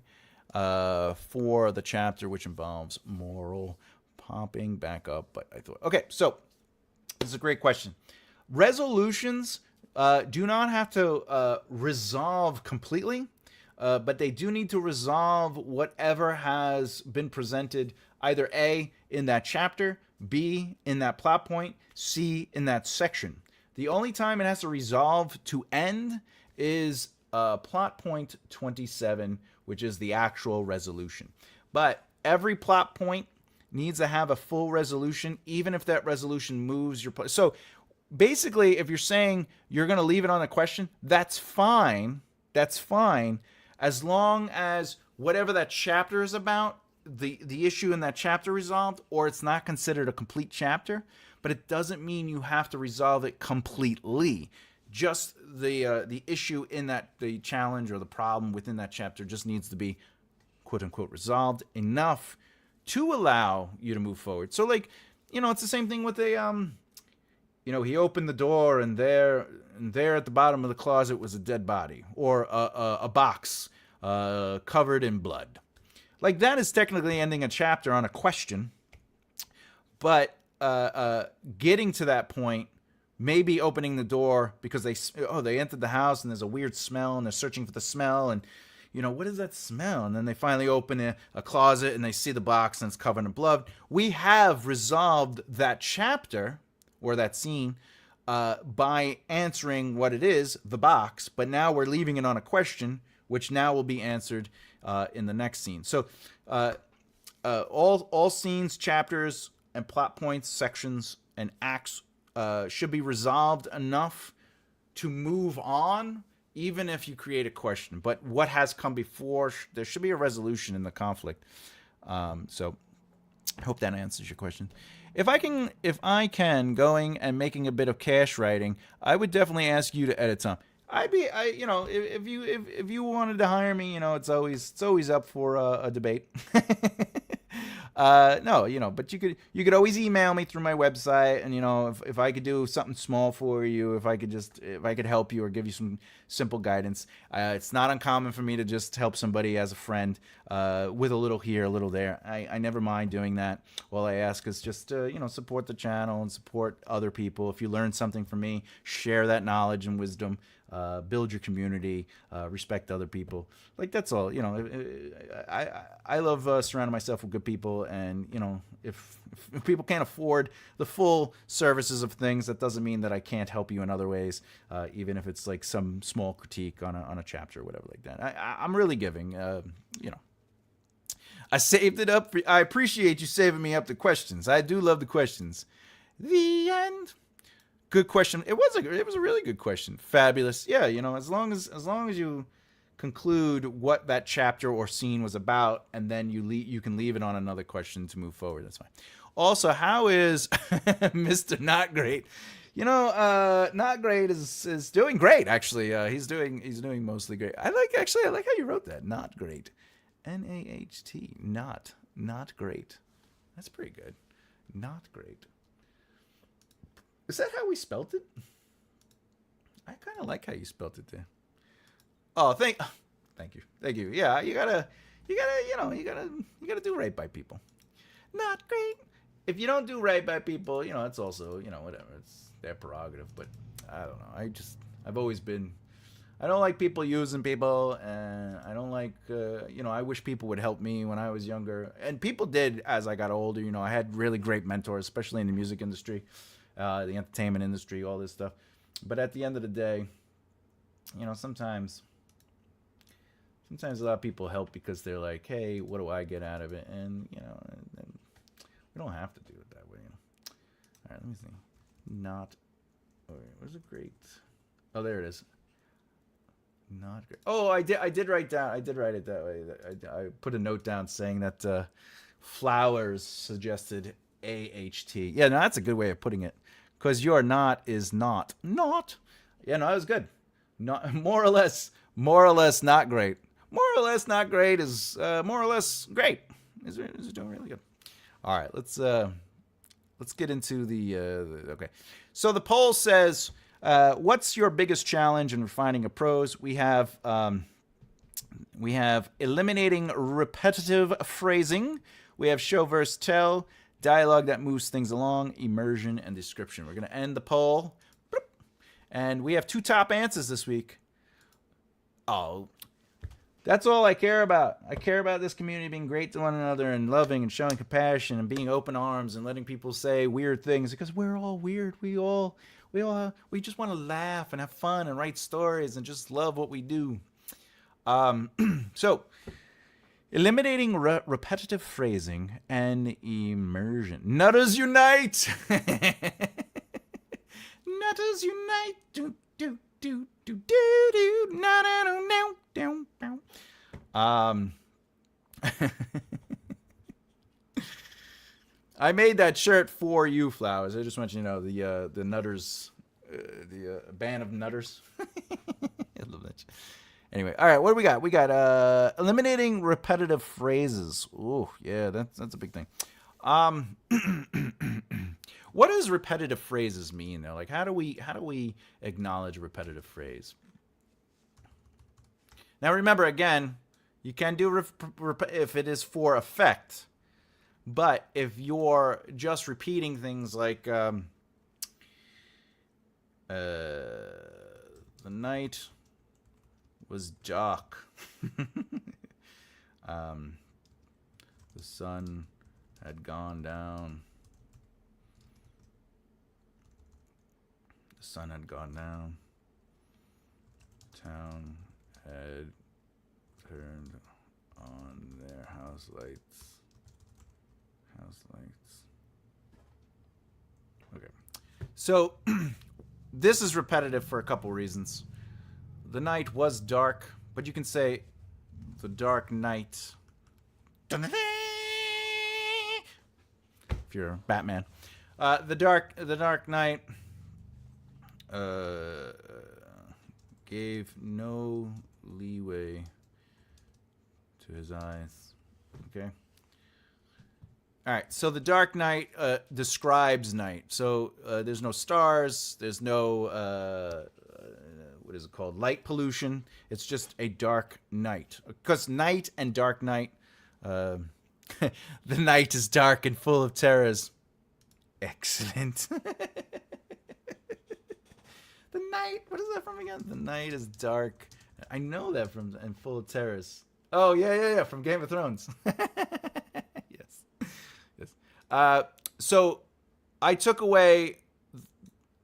for the chapter, which involves moral popping back up, but I thought, okay, so this is a great question. Resolutions do not have to resolve completely, but they do need to resolve whatever has been presented, either A, in that chapter, B, in that plot point, C, in that section. The only time it has to resolve to end is plot point 27, which is the actual resolution. But every plot point needs to have a full resolution, even if that resolution moves your plot. So basically, if you're saying you're going to leave it on a question, that's fine. That's fine, as long as whatever that chapter is about, the issue in that chapter resolved, or it's not considered a complete chapter. But it doesn't mean you have to resolve it completely. Just the issue in the challenge or the problem within that chapter just needs to be quote unquote resolved enough to allow you to move forward. So like, it's the same thing with a he opened the door and there at the bottom of the closet was a dead body or a box covered in blood. Like that is technically ending a chapter on a question, but getting to that point, maybe opening the door because they entered the house and there's a weird smell and they're searching for the smell and what is that smell? And then they finally open a closet and they see the box and it's covered in blood. We have resolved that chapter or that scene by answering what it is, the box, but now we're leaving it on a question, which now will be answered in the next scene. So all scenes, chapters, and plot points, sections, and acts should be resolved enough to move on, even if you create a question. But what has come before, there should be a resolution in the conflict. So I hope that answers your question. If I can, going and making a bit of cash writing, I would definitely ask you to edit some. If you wanted to hire me, it's always up for a debate. No, but you could always email me through my website, and if I could do something small for you, if I could help you or give you some simple guidance. It's not uncommon for me to just help somebody as a friend with a little here, a little there. I never mind doing that. All I ask is just support the channel and support other people. If you learn something from me, share that knowledge and wisdom. Build your community, respect other people. Like that's all. I love surrounding myself with good people, and if people can't afford the full services of things, that doesn't mean that I can't help you in other ways, even if it's like some small critique on a chapter or whatever like that. I'm really giving. I saved it up. I appreciate you saving me up the questions. I do love the questions. The end. Good question. It was a really good question. Fabulous. Yeah, as long as you conclude what that chapter or scene was about, and then you can leave it on another question to move forward. That's fine. Also, how is Mr. Not Great? Not Great is doing great. Actually, he's doing mostly great. I like how you wrote that. Not Great, NAHT. Not great. That's pretty good. Not great. Is that how we spelt it? I kind of like how you spelt it there. Oh, thank you. Yeah, you gotta do right by people. Not great. If you don't do right by people, it's also, whatever. It's their prerogative. But I don't know. I've always been. I don't like people using people, and I don't like. I wish people would help me when I was younger, and people did as I got older. I had really great mentors, especially in the music industry. The entertainment industry, all this stuff. But at the end of the day, sometimes a lot of people help because they're like, hey, what do I get out of it? And, and we don't have to do it that way. All right, let me see. Was it great? Oh, there it is. Not great. Oh, I did write it that way. I put a note down saying that Flowers suggested AHT. Yeah, no, that's a good way of putting it. Because your not is not. Not. Yeah, no, that was good. Not more or less not great. More or less not great is more or less great. Is doing really good. All right, let's get into the okay. So the poll says, what's your biggest challenge in refining a prose? We have eliminating repetitive phrasing. We have show verse tell. Dialogue that moves things along, immersion, and description. We're going to end the poll. And we have 2 top answers this week. Oh, that's all I care about. I care about this community being great to one another and loving and showing compassion and being open arms and letting people say weird things because we're all weird. We just want to laugh and have fun and write stories and just love what we do. So, eliminating repetitive phrasing and immersion. Nutters unite! Nutters unite! Do do do do do do. No no no no no. I made that shirt for you, Flowers. I just want you to know the Nutters, band of Nutters. I love that. Anyway, all right, what do we got? We got eliminating repetitive phrases. Ooh, yeah, that's a big thing. Um, what does repetitive phrases mean though? Like, how do we acknowledge a repetitive phrase? Now, remember again, you can do if it is for effect. But if you're just repeating things like the night was dark, the sun had gone down, the sun had gone down, town had turned on their house lights. Okay. So, this is repetitive for a couple reasons. The night was dark, but you can say the dark night. If you're Batman. The dark night gave no leeway to his eyes. Okay. All right, so the Dark Knight describes night. So there's no stars, there's no, what is it called, light pollution. It's just a dark night. Because night and dark night, the night is dark and full of terrors. Excellent. The night, what is that from again? The night is dark. I know that from, and full of terrors. Oh, yeah, from Game of Thrones. So I took away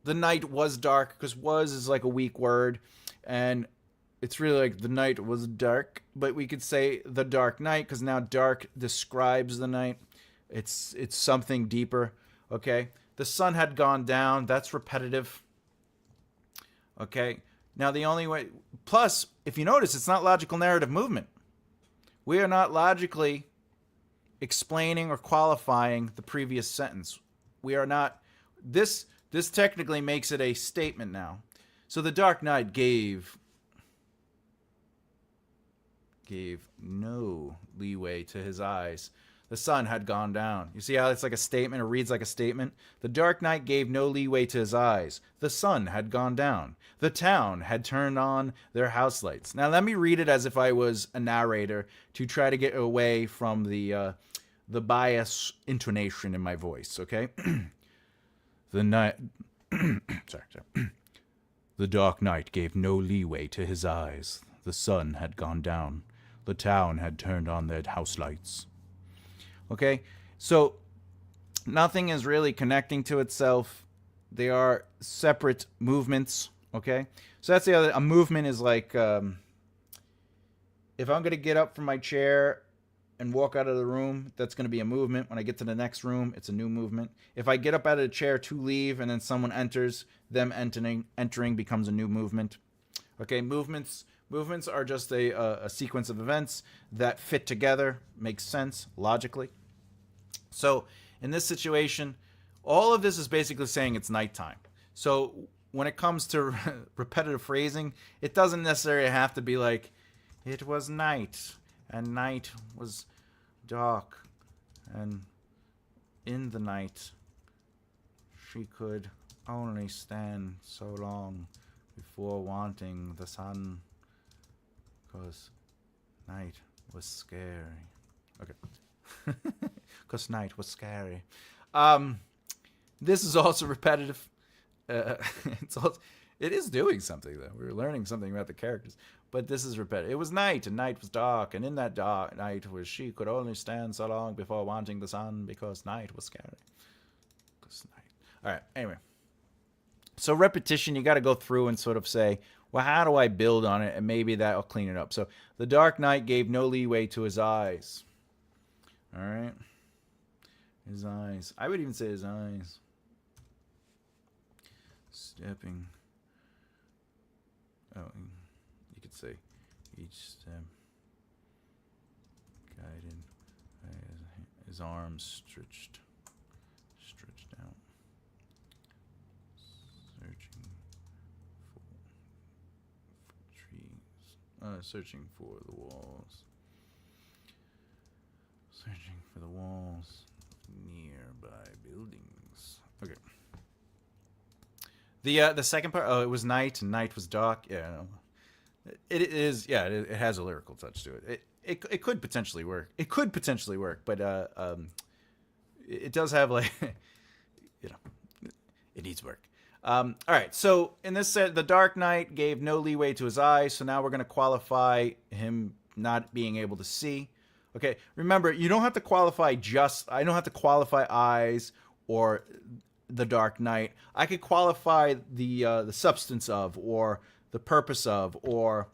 the night was dark because was is like a weak word, and it's really like the night was dark, but we could say the dark night because now dark describes the night. It's something deeper. Okay, the sun had gone down. That's repetitive. Okay, now the only way. Plus, if you notice, it's not logical narrative movement. We are not logically explaining or qualifying the previous sentence. We are not. This technically makes it a statement now. So the Dark Knight gave no leeway to his eyes. The sun had gone down. You see how it's like a statement, or reads like a statement? The Dark Knight gave no leeway to his eyes. The sun had gone down. The town had turned on their house lights. Now let me read it as if I was a narrator to try to get away from the bias intonation in my voice, okay? The night sorry. The Dark Knight gave no leeway to his eyes. The sun had gone down. The town had turned on their house lights. Okay? So nothing is really connecting to itself. They are separate movements, okay? So that's the other. A movement is like if I'm going to get up from my chair and walk out of the room, that's going to be a movement. When I get to the next room, it's a new movement. If I get up out of the chair to leave and then someone enters, them entering becomes a new movement. Okay, movements are just a sequence of events that fit together, makes sense logically. So in this situation, all of this is basically saying it's nighttime. So when it comes to repetitive phrasing, it doesn't necessarily have to be like, it was night, and night was dark, and in the night she could only stand so long before wanting the sun, because night was scary. Okay. Because night was scary. This is also repetitive. It is doing something, though. We're learning something about the characters. But this is repetitive. It was night, and night was dark, and in that dark night was she could only stand so long before wanting the sun, because night was scary. Because night. All right, anyway. So repetition, you got to go through and sort of say, well, how do I build on it? And maybe that'll clean it up. So the Dark Knight gave no leeway to his eyes. All right. His eyes. I would even say his eyes. Stepping. Oh, you could say each step guided by his arms stretched Searching for the walls. Searching for the walls of nearby buildings. Okay. The second part. Oh, it was night and night was dark. Yeah. It is. Yeah. It has a lyrical touch to it. It could potentially work. It could potentially work, but it does have like, you know, it needs work. All right. So in this set, the Dark Knight gave no leeway to his eyes. So now we're going to qualify him not being able to see. Okay. Remember, you don't have to qualify I don't have to qualify eyes or the Dark Knight. I could qualify the substance of, or the purpose of, or,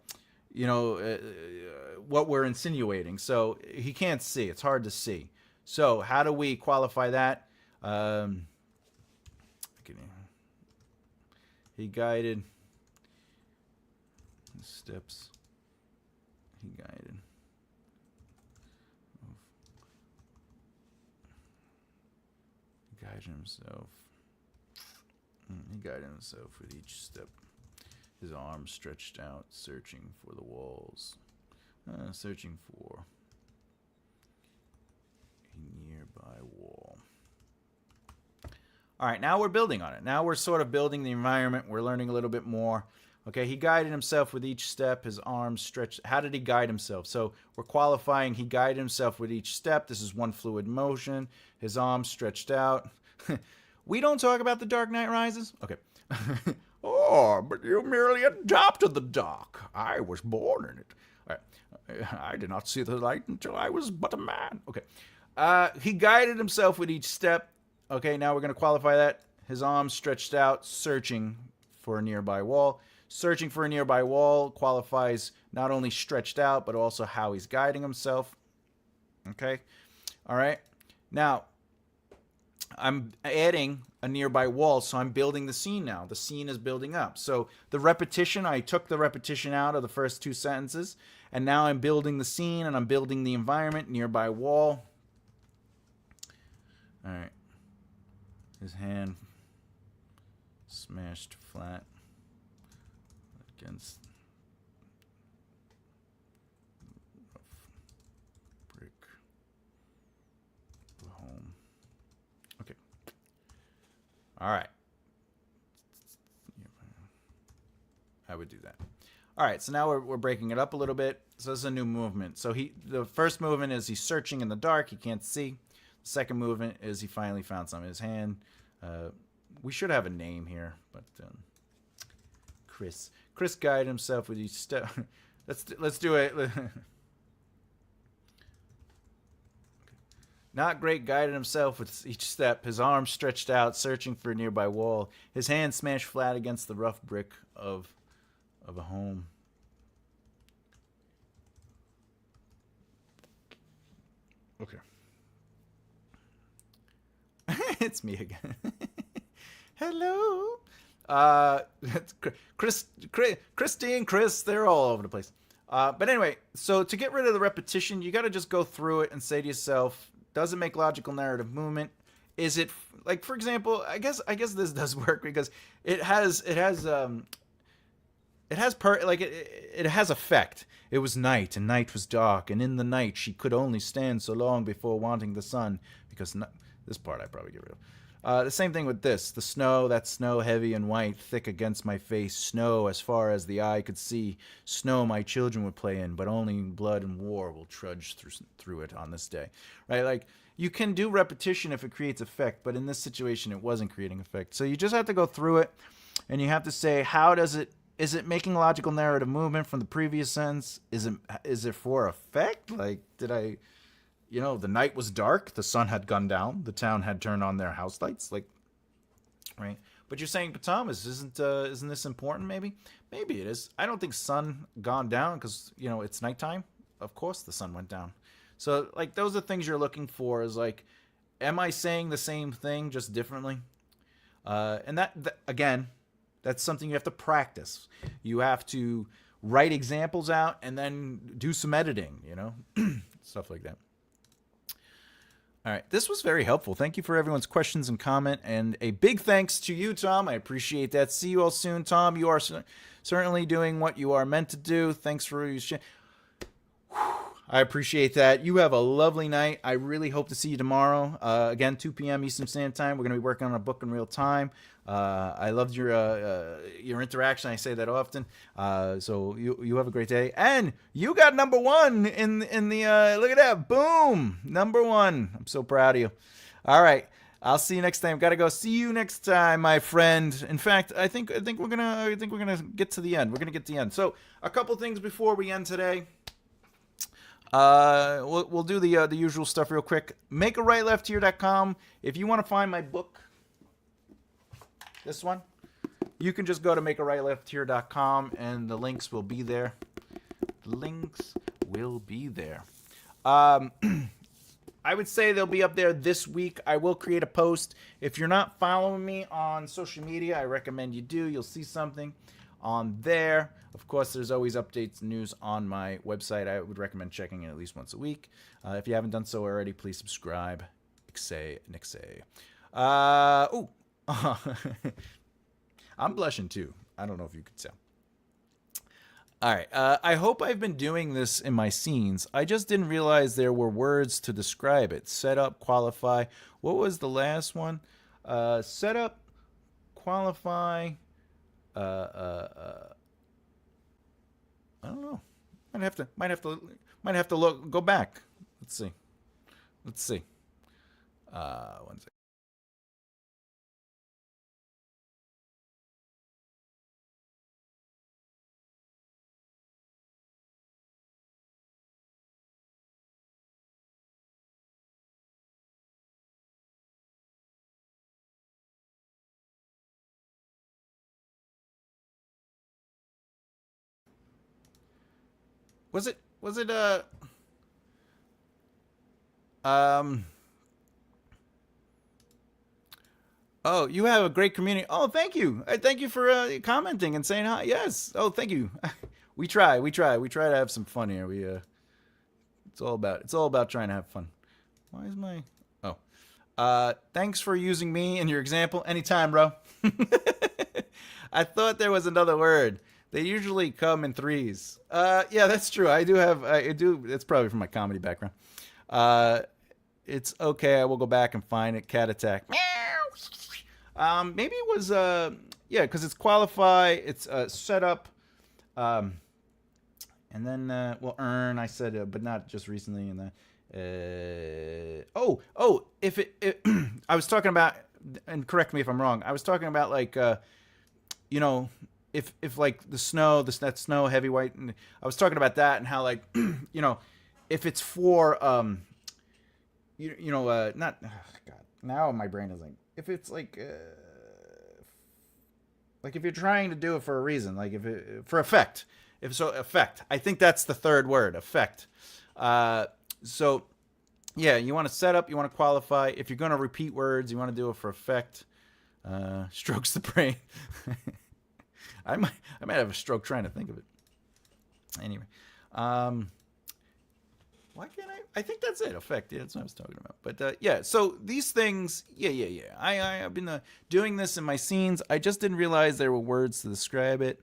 you know, what we're insinuating. So he can't see. It's hard to see. So how do we qualify that? He guided steps. He guided. He guided himself. He guided himself with each step. His arms stretched out, searching for the walls. Searching for a nearby wall. All right, now we're building on it. Now we're sort of building the environment. We're learning a little bit more. Okay, he guided himself with each step. His arms stretched. How did he guide himself? So we're qualifying. He guided himself with each step. This is one fluid motion. His arms stretched out. We don't talk about the Dark Knight Rises? Okay. Oh, but you merely adopted the dark. I was born in it. All right. I did not see the light until I was but a man. Okay. He guided himself with each step. Okay, now we're going to qualify that. His arms stretched out, searching for a nearby wall. Searching for a nearby wall qualifies not only stretched out, but also how he's guiding himself. Okay? All right? Now, I'm adding a nearby wall, so I'm building the scene now. The scene is building up. So the repetition, I took the repetition out of the first two sentences, and now I'm building the scene, and I'm building the environment, nearby wall. All right. His hand smashed flat against rough brick of home. Okay. All right. I would do that. All right, so now we're breaking it up a little bit. So this is a new movement. So the first movement is he's searching in the dark. He can't see. The second movement is he finally found something in his hand. We should have a name here, but Chris guided himself with each step. Let's do it. Not great guided himself with each step. His arms stretched out, searching for a nearby wall. His hand smashed flat against the rough brick of a home. Okay. It's me again. Hello. Christine, Chris, they're all over the place. But anyway, so to get rid of the repetition, you got to just go through it and say to yourself, does it make logical narrative movement? Is it, like, for example, I guess this does work because it has effect. It was night, and night was dark, and in the night she could only stand so long before wanting the sun, because this part I probably get rid of. The same thing with this. The snow, that snow heavy and white, thick against my face. Snow as far as the eye could see. Snow my children would play in, but only blood and war will trudge through it on this day. Right? Like, you can do repetition if it creates effect, but in this situation it wasn't creating effect. So you just have to go through it, and you have to say, is it making logical narrative movement from the previous sentence? Is it for effect? Like, the night was dark, the sun had gone down, the town had turned on their house lights, like, right? But you're saying, but Thomas, isn't this important? Maybe it is. I don't think sun gone down because it's nighttime. Of course, the sun went down. So, like, those are things you're looking for. Is like, am I saying the same thing just differently? And that again, that's something you have to practice. You have to write examples out and then do some editing. Stuff like that. All right, this was very helpful. Thank you for everyone's questions and comment, and a big thanks to you, Tom. I appreciate that. See you all soon, Tom. You are certainly doing what you are meant to do. Thanks for your shit. I appreciate that. You have a lovely night. I really hope to see you tomorrow. Again, 2 p.m. Eastern Standard Time. We're going to be working on a book in real time. I loved your interaction. I say that often. So you have a great day. And you got number one in the look at that. Boom. Number one. I'm so proud of you. All right. I'll see you next time. Gotta go. See you next time, my friend. In fact, I think we're gonna get to the end. We're gonna get to the end. So a couple things before we end today. We'll do the usual stuff real quick. MakeARightLeftHere.com. If you want to find my book, this one, you can just go to MakeARightLeftHere.com and the links will be there. The links will be there. I would say they'll be up there this week. I will create a post. If you're not following me on social media, I recommend you do. You'll see something on there. Of course, there's always updates and news on my website. I would recommend checking it at least once a week. If you haven't done so already, please subscribe. Nixay. Oh, I'm blushing too. I don't know if you could tell. All right. I hope I've been doing this in my scenes. I just didn't realize there were words to describe it. Set up, qualify. What was the last one? Set up, qualify. I don't know. Might have to look. Go back. Let's see. One second. Was it oh, you have a great community. Oh, thank you. Thank you for commenting and saying hi. Yes. Oh, thank you. We try to have some fun here. It's all about trying to have fun. Why is my thanks for using me in your example. Anytime, bro. I thought there was another word. They usually come in threes. Yeah, that's true. I do. It's probably from my comedy background. It's okay. I will go back and find it. Cat attack. Maybe it was, yeah, because it's qualify. It's set up. And then, well, earn, I said, but not just recently. And then, if it I was talking about, and correct me if I'm wrong. I was talking about like, if like the snow, that snow, heavy white, and I was talking about that and how like, if it's for, not, God, now my brain is like, if it's like if you're trying to do it for a reason, like if it, for effect, effect, I think that's the third word, effect. So yeah, you want to set up, you want to qualify. If you're going to repeat words, you want to do it for effect. Strokes the brain. I might have a stroke trying to think of it. Anyway, why can't I think that's it. Effect. Yeah, that's what I was talking about. But yeah, so these things, yeah. I've been doing this in my scenes. I just didn't realize there were words to describe it.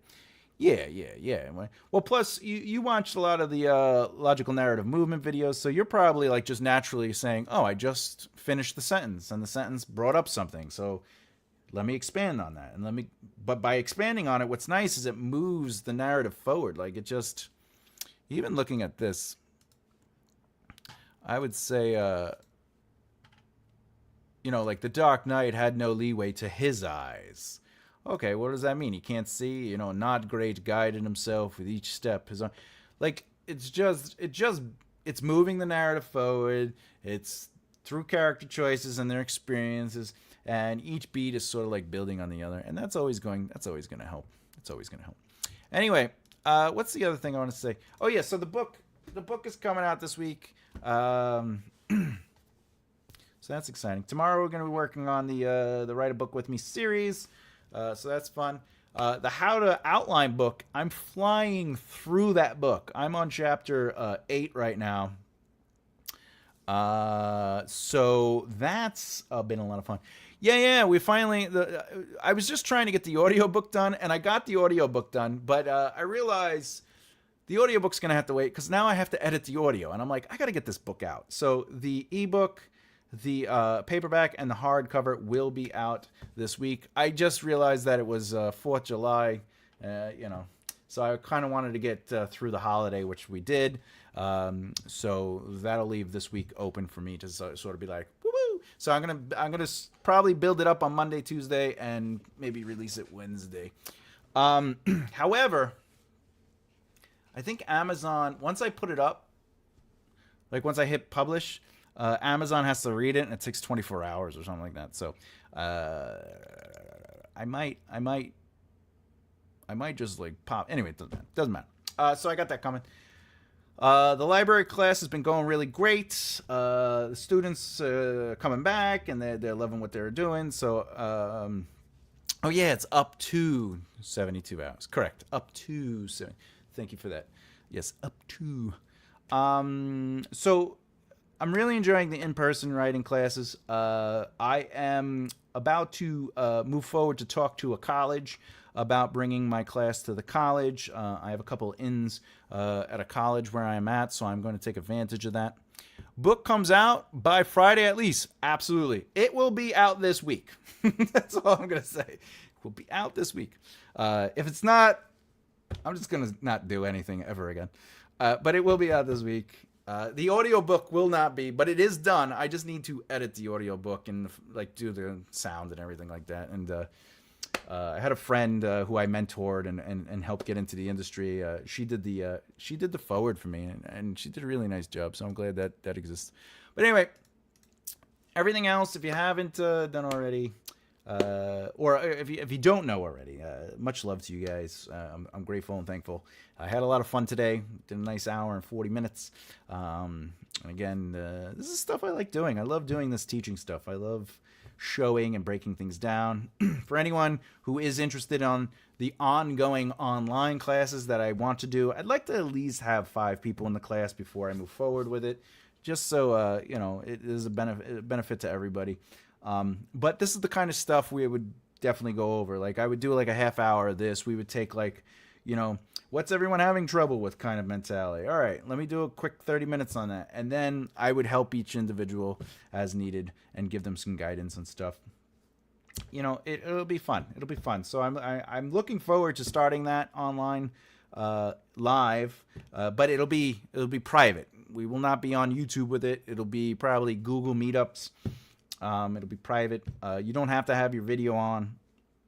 Yeah. Well, plus you watched a lot of the logical narrative movement videos, so you're probably like just naturally saying, "Oh, I just finished the sentence, and the sentence brought up something." So let me expand on that, and but by expanding on it, what's nice is it moves the narrative forward. Like it just, even looking at this, I would say, like the Dark Knight had no leeway to his eyes. Okay, what does that mean? He can't see, not great guided himself with each step. His own, like it's moving the narrative forward. It's through character choices and their experiences. And each beat is sort of like building on the other, and that's always going to help. It's always going to help. Anyway, what's the other thing I want to say? Oh yeah, so the book is coming out this week. So that's exciting. Tomorrow we're going to be working on the Write a Book With Me series. So that's fun. The How to Outline book, I'm flying through that book. I'm on chapter 8 right now. So that's been a lot of fun. Yeah. We finally. I was just trying to get the audiobook done, and I got the audiobook done, but I realized the audiobook's going to have to wait because now I have to edit the audio. And I'm like, I got to get this book out. So the ebook, the paperback, and the hardcover will be out this week. I just realized that it was 4th July, so I kind of wanted to get through the holiday, which we did. So that'll leave this week open for me to sort of be like, woo-woo. So I'm gonna probably build it up on Monday, Tuesday, and maybe release it Wednesday. However, I think Amazon, once I put it up, like once I hit publish, Amazon has to read it, and it takes 24 hours or something like that. So I might just like pop. Anyway, it doesn't matter. So I got that coming. The library class has been going really great. The students coming back, and they're loving what they're doing. So, oh yeah, it's up to 72 hours. Correct, up to 70. Thank you for that. Yes, up to. So I'm really enjoying the in-person writing classes. I am about to move forward to talk to a college about bringing my class to the college. I have a couple ins at a college where I am at, so I'm going to take advantage of that. Book comes out by Friday at least. Absolutely. It will be out this week. That's all I'm going to say. It will be out this week. If it's not, I'm just going to not do anything ever again. But it will be out this week. The audiobook will not be, but it is done. I just need to edit the audiobook and like do the sound and everything like that. And I had a friend who I mentored and helped get into the industry. She did the forward for me, and she did a really nice job. So I'm glad that exists. But anyway, everything else, if you haven't done already, or if you don't know already, much love to you guys. I'm grateful and thankful. I had a lot of fun today. Did a nice hour and 40 minutes. And again, this is stuff I like doing. I love doing this teaching stuff. I love showing and breaking things down. For anyone who is interested on the ongoing online classes that I want to do, I'd like to at least have 5 people in the class before I move forward with it, just so it is a benefit to everybody. But this is the kind of stuff we would definitely go over. Like I would do like a half hour of this. We would take like, what's everyone having trouble with kind of mentality. All right, let me do a quick 30 minutes on that. And then I would help each individual as needed and give them some guidance and stuff. It'll be fun. It'll be fun. So I'm looking forward to starting that online live, but it'll be private. We will not be on YouTube with it. It'll be probably Google Meetups. It'll be private. You don't have to have your video on,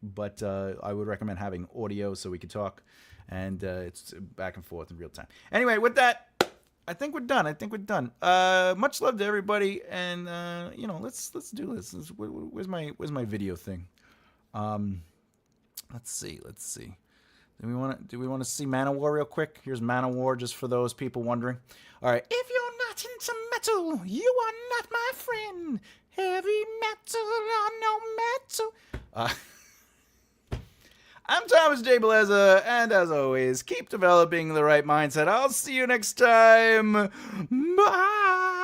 but I would recommend having audio so we could talk, and it's back and forth in real time. Anyway, with that, I think we're done. Much love to everybody, and let's do this. Where's my video thing? Let's see. Do we want to see Manowar real quick? Here's Manowar, just for those people wondering. All right. If you're not into metal, you are not my friend. Heavy metal or no metal. I'm Thomas J. Bellezza, and as always, keep developing the right mindset. I'll see you next time. Bye.